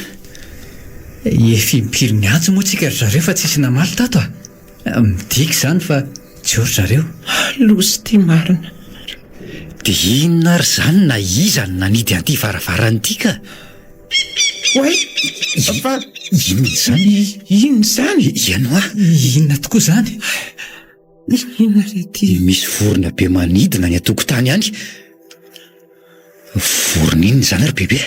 Efa impiry ny antso moa tsika ry zareo fa tsisy namaly tato a. Midika izany fa Jioro zareo. Losy ty marina. Dia inona ary izany na iza no nanidy an'ity varavarana ity ka? Oay! Fa Inona izany? ino izany? Iano ah? Inona tokoa izany? Inona re ty? Misy vorona be manidina ny an-tokotany any. Vorona inona izany ary bebe?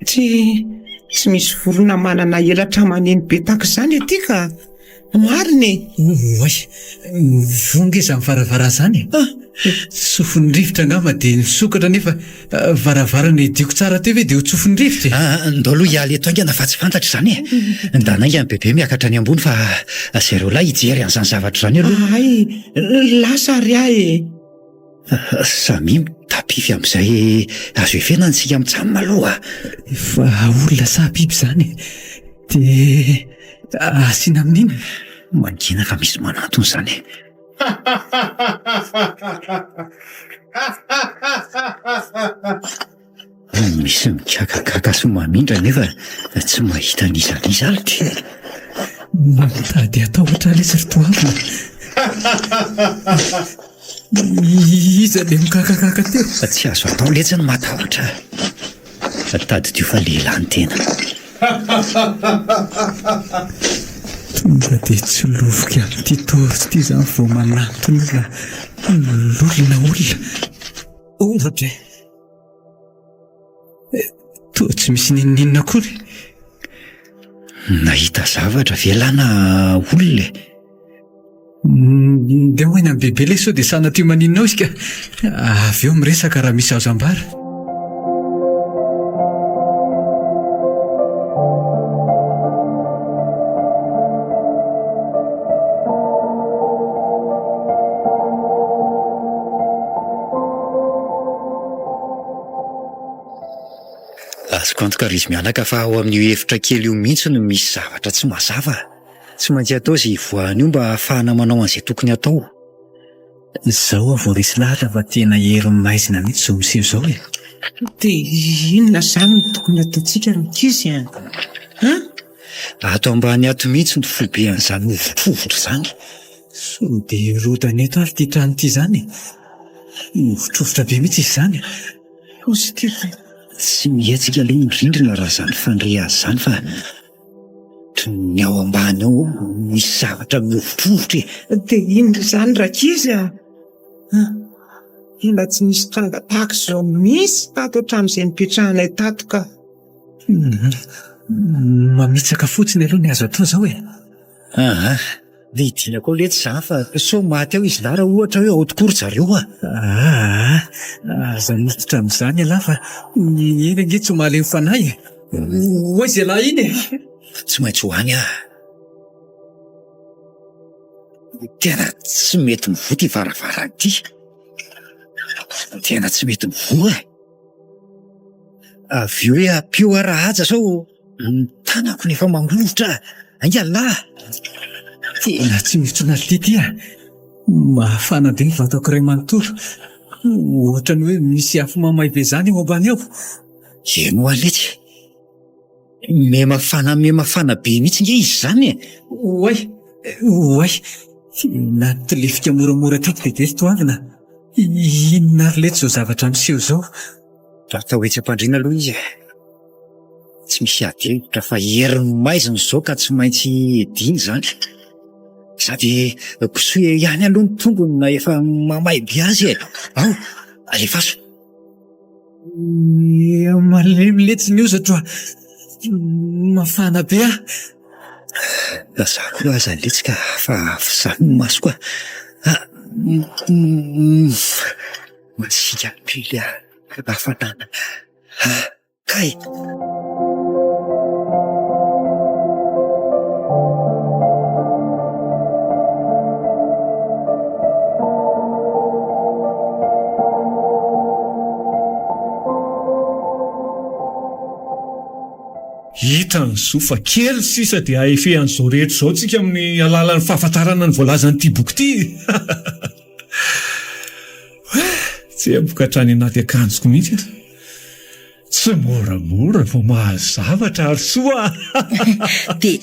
Tsy misy vorona manana elatra maneno be tahaka izany aty ka marina. Oay, vonga izany varavara izany. Tsofin'ny rivotra angamba dia nisokatra nefa varavarana idiko tsara teo ve dia ho tsofin'ny rivotra. Ndao aloha hialy eto aingana fa tsy fantatro izany e. Ndanainga ny bebe miakatra any ambony fa zareo lahy hijery an'izany zavatra izany aloha. Ay, lasa ry ahy. Samy mitapify amin'izay azo efena antsika mitsamina aloha. Fa olona sa biby izany dia asiana amin'iny. Mangina fa misy manantona izany. Misy mikakakaka sy mamindra nefa tsy mahita n'izaniza ary ty. Mitady atao ohatra lesy ritoavina. Iza le mikakakaka teo? Tsy azo atao letsy ny matahotra. Tady dio fa lehilahy ny tena. Tonga dia tsy lovoka amin'ity toritsy ity izany vao manantona olona ohatra. Toa tsy misy ninninona akory. Nahita zavatra velana olona. Dia hoena ny bebe le sao dia sana tio maninona ao isika. Avy eo miresaka raha misy azo ambara. Azoko antoka ry izy mianaka fa ao amin'io efitra kely io mihitsy no misy zavatra tsy mazava. Tsy maintsy atao izay voanio mba ahafahana manao an'izay tokony atao. Izao vao resy lahatra fa tena herin'ny maizina mihitsy izao miseho izao e. Dia inona izany no tokony ataontsika mikizy a? Ato ambany ato mihitsy ny foibe an'izany vovotra izany. So dia rotany eto ary ity trano ity izany. Votrofotra be mihitsy izy izany. Osy ty. Tsy mihetsika ilay indrindrina raha izany fandrea azy izany fa ny ao ambany ao misy zavatra mivotrovotra. Dia inona izany rakizy a? Inona tsy nisy tranga tahaka izao misy tato hatramin'izay nipetrahanay tato ka. Mamitsaka fotsiny aloha ny azo atao izao e. Dia idinako ao letsy izany fa so maty ao izy lara ohatra hoe aotokory zareo a. Aza niditra amin'izany alahy fa eny ange tsy mahaleny fanahy. Hoy izay lahy iny e. Tsy maintsy ho any ah. Tena tsy mety mivoa ty varavarana ity. Tena tsy mety mivoa. Avy eo hoe ampio arahaja sao ny tanako nefa mangovotra. Aingalahy. Tena tsy mitrona ity a. Mahafana be ny vatako iray manontolo. Ohatra ny hoe misy afo mamay be izany eo ambany ao. Eno aletsy. Memafana be mihitsy nge izy izany e. Oay. Naty lefika moramora teto dia dery toavina. Inona ary letsy izao zavatra miseho izao. Raha atao etsy am-pandriana aloha izy. Tsy misy adevitra fa herin'ny maizina izao ka tsy maintsy ediny izany. Sady kosoe ihany aloha ny tombony na efa mamay be azy e. Ao, alefaso. Malemy letsy ny ozatra. Mafana be ah. Lazako aza letsy ka fa fisany ny maso koa. Masika pily hafanana. Kay. Hita ny sofa kely sisa dia haefehan'izao rehetra izao tsika amin'ny alalan'ny fahafantarana ny voalazan'ity boky ity. Tsy boka hatrany anaty akanjoko mihitsy. Tsy moramora vo mahazo zavatra ary soa. Dia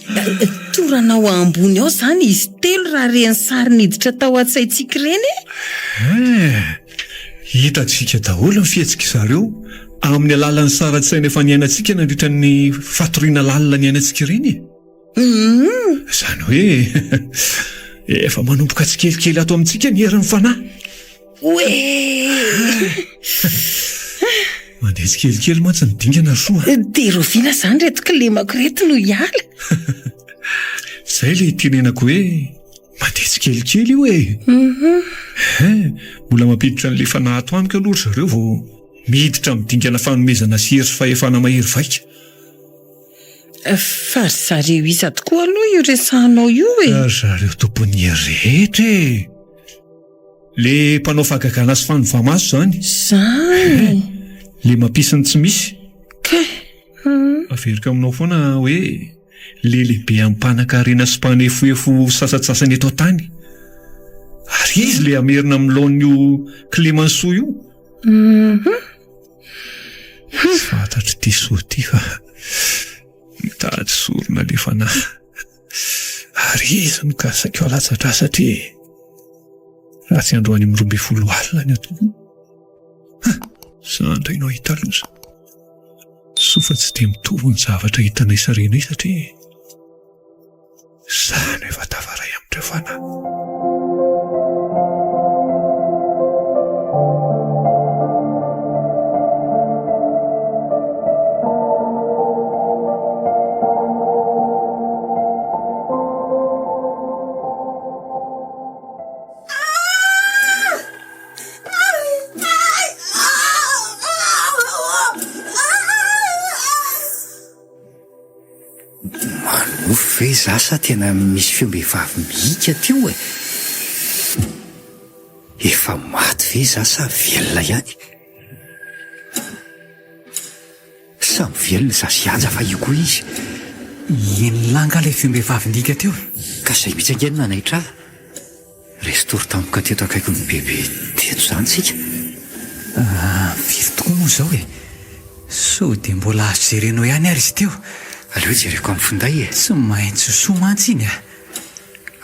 toranao ambony ao izany izy telo raha reny sary niditra tao an-tsaintsika ireny Hitantsika daholo ny fihetsika zareo amin'ny alalan'ny saratsaina efa niainantsika nandritra ny fatoriana lalina ny ainatsika ireny. Izany hoe efa manomboka tsikelikely ato amintsika ny herin'ny fanahy. Mandeha tsikelikely mantsy ny dingana soa. Dia roviana izany reto kilemako reto no hiala. Izay ilay tenenako hoe mandeha tsikelikely io mbola mampiditra n'ilay fanahy ato amiko aloha zareo vao miditra amin'ny dingana fanomezana sy hery sy fahefana mahery vaika. Fa ry zareo iza tokoa aloha io resahanao io Zareo tompony rehetra le mpanao fahagagana sy fanovamaso zany. Izany Le mampisiny tsy misy. Averika aminao foana hoe le lehibe amin'ny mpanan-karena sy mpanefoefo sasatsasany eto tany. Ary izy le amerina amin'ny laon'io Clemenceau io. Fantatro ty soa ty fa mitady sorona le fanahy. Ary izy no kasaka eo alatsatra satria raha tsy androany amin'ny 12 alina ny ato. Sandrainao hita loza. Sofa tsy dia mitovy ny zavatra hitanay sarenay satria izany efa tavaray amin'ireo fanahy. Ve zasa tena misy feom-behivavy mihika teo efa maty ve zasa velona ihany? Samy velona zasy anja fa io koa izy. Inona ilay feom-behivavy ndika teo? Ka izay mitsangena nanaitra resitory tampoka teto akaiko ny bebe teto zany tsika. Firy tokoa moa izao so dia mbola azo jerenao ihany ary izy teo. Aleo jereko amin'ny finday Tsy maintsy soa mantsy iny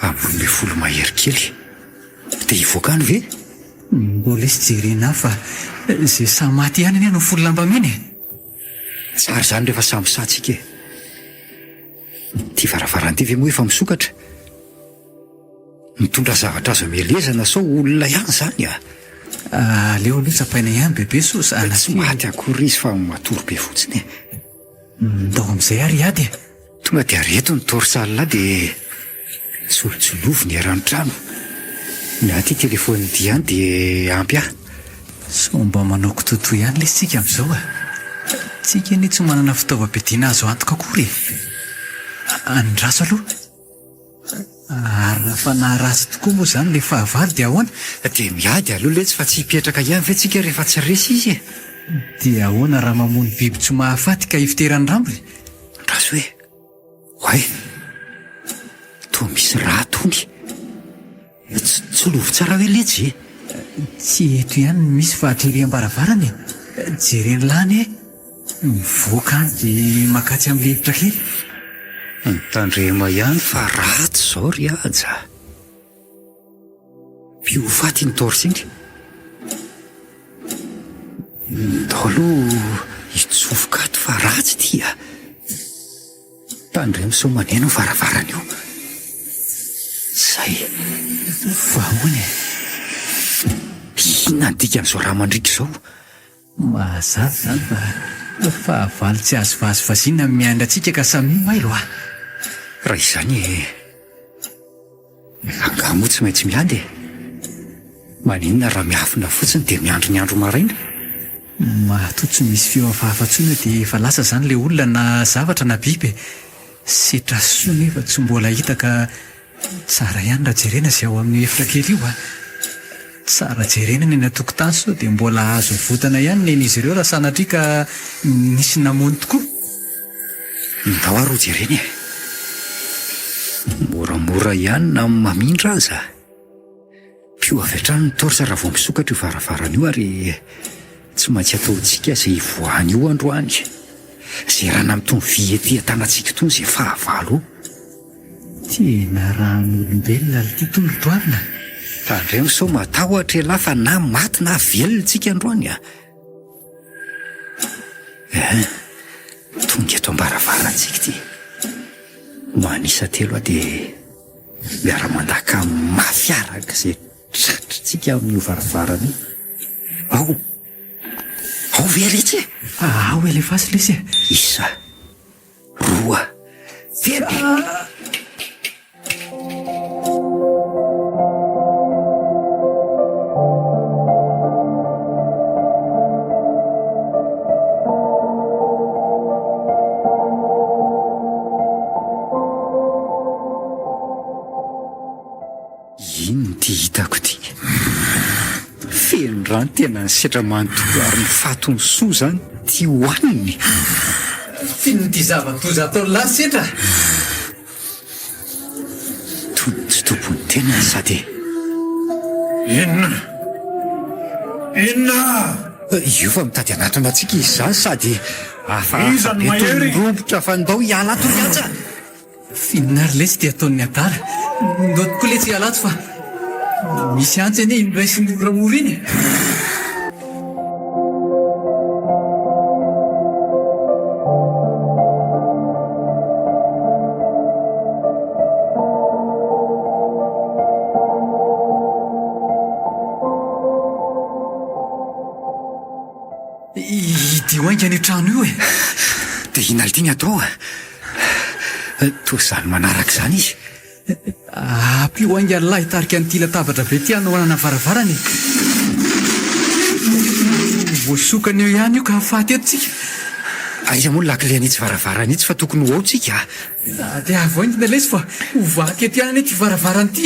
ambony le folo mahery kely. Dia hivoakany ve? Mbola isy jerena fa izay samy maty ihany no folo lambameny. Tsara izany rehefa samy satsika ty varavaranty ve moa efa misokatra? Mitondra zavatra azo amelezana sao olona ihany zany Aleo aloha tsapaina ihany bebe so zana tsy maty akory izy fa matory be fotsiny Ndao amin'izay ary ady tonga dia reto ny torsalina dia solotsolovy ny eran'ny trano. Ny aty telefony diany dia ampy so mba manao kitoto ihany le sika amin'izao tsika ny tsy manana fitaovam-piadiana azo antoka akory. Andraso aloha ary rafa naharatsy tokoa moa izany le fahavalo dia ahoana? Dia miady aloha le tsy fa tsy hipetraka ihany ve tsika rehefa tsy resy izy dia ahoana raha mamono biby tsy mahafaty ka hiviterany rambony? Raso hoe hoay toa misy raha tony tsy lovo tsara hoe letsy tsy eto ihany misy fahatreriam-baravarany jereny lany mivoaka dia makatsy amin'ny hevitra kely. Nytandrema ihany fa ratsy izao ry aja. Piofaty ny torsiny daholo hitsofoka ato fa ratsy tia tandremo sao maneno ny varavarana io zay Vahoany inona ny dikan'izao raha mandritra izao? Mahazavy zany fa fahavalo tsy azo vazivaziana miandra antsika ka samy mailo raha izany angamo tsy maintsy miady maninona raha miafina fotsiny dia miandro ny andro maraina. Mahatoa tsy misy feo afahafatsona dia efa lasa zany le olona na zavatra na biby setra soa nefa tsy mbola hita ka tsara ihany raha jerena izay ao amin'ny efitra kely io tsara jerena ny atokotany so dia mbola azo votana ihany nen'izy ireo raha sanatria ka nisy namony tokoa. Ndao ary ho jereny moramora ihany na mamindra aza pio avy hatrany ny torsa raha vao misokatra io varavarana io ary tsy maintsy ataontsika izay ivoahany io androany izay rahana mitony vietetanantsika tony izay fahavalo tena raha n'olombelona ty tolotoarina tandremo sao matahotra elahy fa na maty na velona tsika androany tonga eto ambaravarantsika ty manisa telo aho dia miara-mandaka mafiaraka izay tratritsika amin'io varavarana io ao veletsy ao elefasy lesy isa roa vely ino ty hitako ty feno rano tena ny setramanotoa ary ny fatony soa zany ty hoaniny fino ty zava-toza ataony lahy setra tony tsy tompony tena sady inona io fa mitady anatona atsika izy zany sady afarobotra fa ndao hiala atony atsa finona ary lesy ty ataon'ny adala ndotoko le tsy hialato fa misy antsy anie indraisiny moramora iny idio ainga ny trano io dia inalitiany atao toa zany manaraka zany izy apio ainga lahy hitarika nyity latabatra be ty ano anana varavarany voasokany eo ihany io ka faty etotsika aiza moa no lakile anitsy varavarana itsy fa tokony ho ao tsika dia avo indina lesy fa hovaky ety ihany ty varavarany ty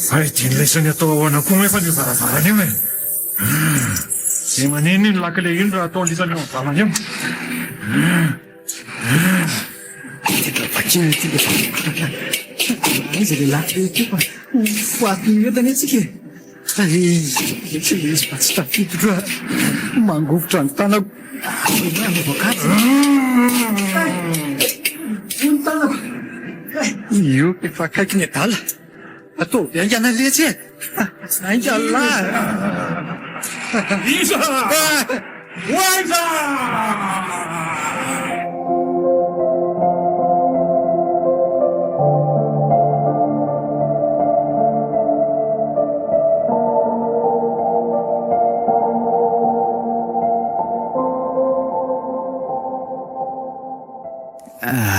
faidiny lesany atao ahoana koa efa ny varavarana io zay maneny ny lakile iny raha atao lisany eo am'valana eo vakina ty izy le lakile ty fa fatiny etany atsika izy fa tsy tafiditra mangovotra ny tanako voakaty ny tanako io efa akaiky ny adala atao viangana letsy aingala isa oaiza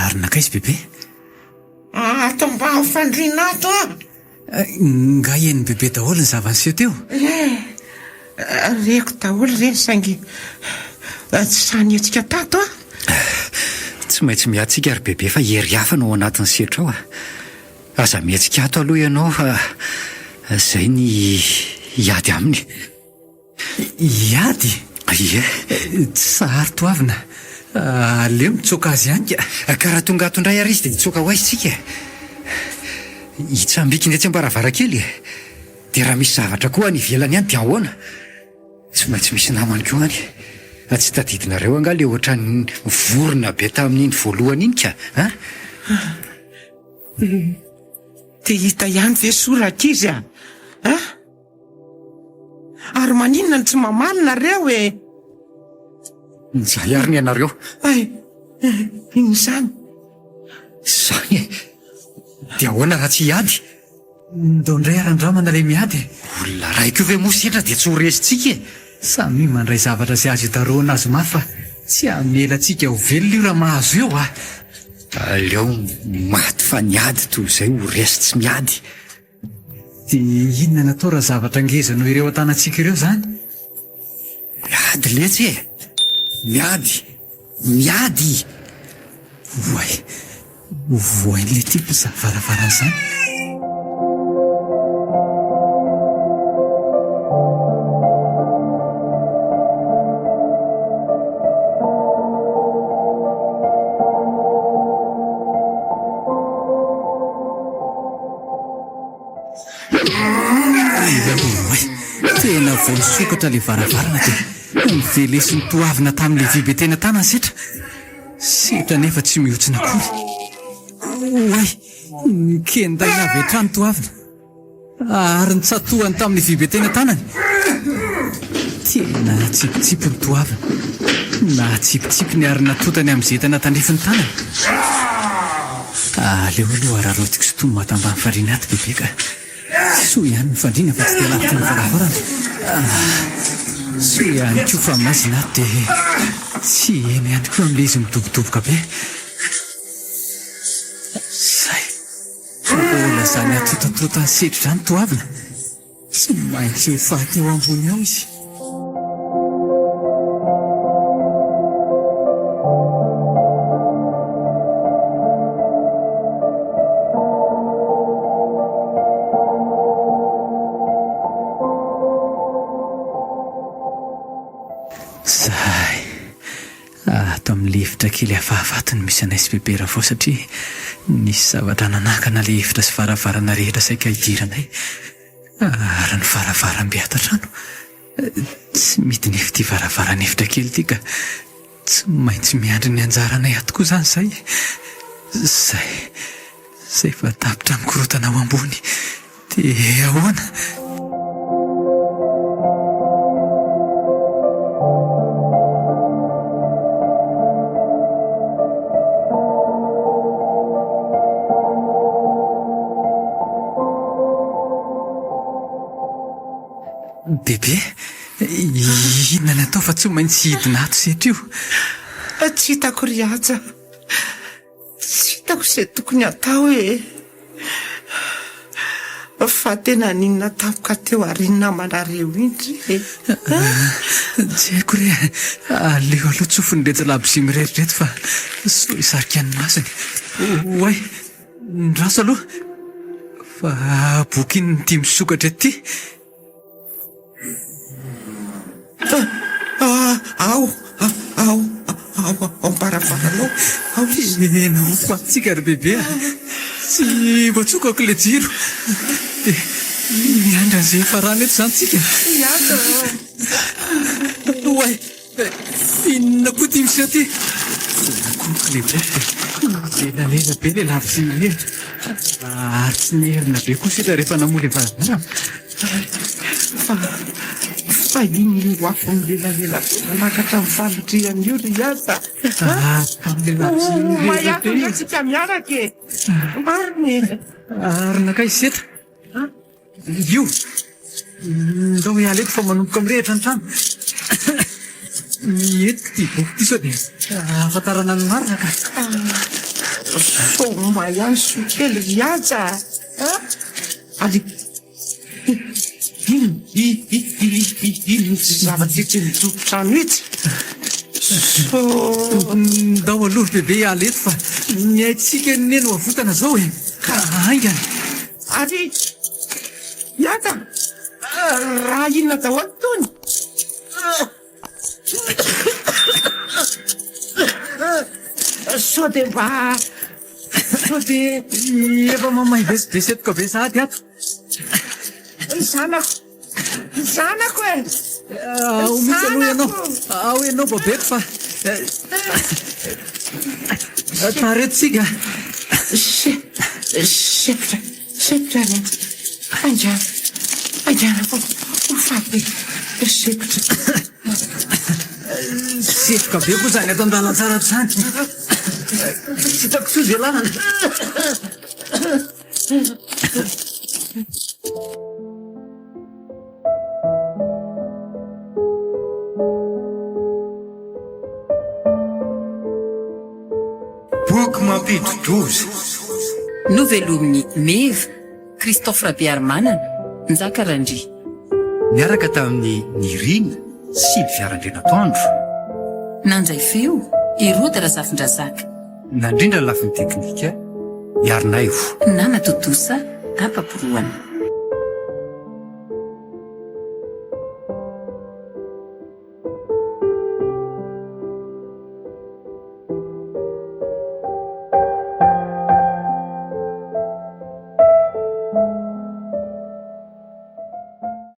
arinakaizy bebe atao mba hofandrina ato nga eniny bebe daholo ny zavanyseho teo reko daholo reny saingy tsy sany etsika tato tsy maintsy miatsika ary bebe fa hery hafa no ao anatin'ny setra ao aza miatsika ato aloha ianao fa zay ny hiady aminy hiady ie tsy sahary toavina aleo mitsoka azy ihany ka ka raha tonga atondray ary izy dia hitsoka ho aizy tsika hitsambikiny etsy ambaravarakely dia raha misy zavatra koa any ivelany ihany dia ahoana tsy maintsy misy namany koa any tsy tadidinareo anga le ohatra ny vorona be tamin'iny voalohany iny ka dia hita ihany ve soraka izy ary maninona ny tsy mamalina reo zay ary ny ianareo iny zany zany dia ahoana raha tsy hiady ndondray arandramana le miady olona raiko ve mosetra dia tsy ho resitsika samy mandray zavatra sy azo hitaroana azy mafy fa tsy amelantsika ho velona io raha mahazo eo aleo maty fa niady toy izay ho resy tsy miady dia inona natao raha zavatra angezanao ireo an-tanantsika ireo zany miady letsy miady miady voain'le tipo zavaravarana zany tena vonisokatra ilay varavarana dia mivelesy nytoavina tamin'ilay vy be tena tanany setra nefa tsy mihotsina akory. Oay, nikendaina avy hatrany toavina ary nitsatohany tamin'ny vy be tena tanany. Tena tsipitsipi ny toavina na tsipitsipi ny ary natotany amin'izay tena tandrefiny tanany. Aleo aloha araroatiko sy toy matambany fariana aty bebe ka soa ihany ny fandriana fa tsy dia lavitra ny varavarana. Soa ihany koa fa aminazy naty dia tsy eny ihany koa amin'ilay izy midobodoboka be. Zay mbola zany atotatotany setra izany toavina, tsy maintsy ho faty eo ambony ao izy. Zay ato amin'ny efitra kely hafahafatiny misy anay sy bebe Rafao satria nisy zavatra nanakana ilay efitra sy varavarana rehetra saika hidiranay ary ny varavaram-be ato-trano tsy mity nefy ity varavarana efitra kely ity ka tsy maintsy miandry ny anjaranay ato koa izany zay fa tapitra mikorotana ao ambony dia ahoana. Bebe, inona ny atao fa tsy maintsy hidina ato setra io? Tsy hitako riaja, tsy hitako izay tokony atao fa tena ninona tampoka teo arinina manareo indry. Tsy haiko re, aleo aloha tsofiny rehetra labozia mireritreto fa so hisarika ny masiny. Oay, ndraso aloha fa boky ny dimy sokatra ety. Ao baravaranao ao izy. Ena ho fatsika ry bebe tsy voatsokako ilay jiro dia miandra an'izay farany eto izany tsika. Oay, inona koa ty misy aty? Ilay boky lelalela be ilay lavitsy miheritra ary tsy niherina be koa sitra rehefa namola varavarana. Fa iny io afo milenalela manakatra amin'ny fanotriany io riaza. Maiako io tsika miaraka e. Mariny. Ary nakay setra. Io. Ndao hiala eto fa manomboka mirehitra ny trano. Eto ty boky ty sao dia ahafantarana ny marina ka. Soma ihany sokely riaza. Ali ino zavatra tsy mijobotrano itsy. Ndao aloha bebe hiala eto fa ny haitsika neny ho avotana zao e. Ka aingana. Ary iata raha inona daholo tony? Sao dia efa mamay vesivesetoka be sahady ato. Zanako e. Ao misy aloha ianao. Ao ianao babeko fa taretsika. Septra ne. Anjana fa ufaty septra. Setroka be koa izany ato an-dalantsara izany. Tsy hitako soa izay lalana. Boky mampidi-doza. Novelomin'ny Meva Christophe Rabearmanana, Nzaka Randry. Niaraka tamin'ny Nirina sy Viarandrenatoandro. Nandray feo Herode Razafindrazaka. Nandrindra ny lafiny teknika Iarnaivo. Nana Totosa Apaporoana.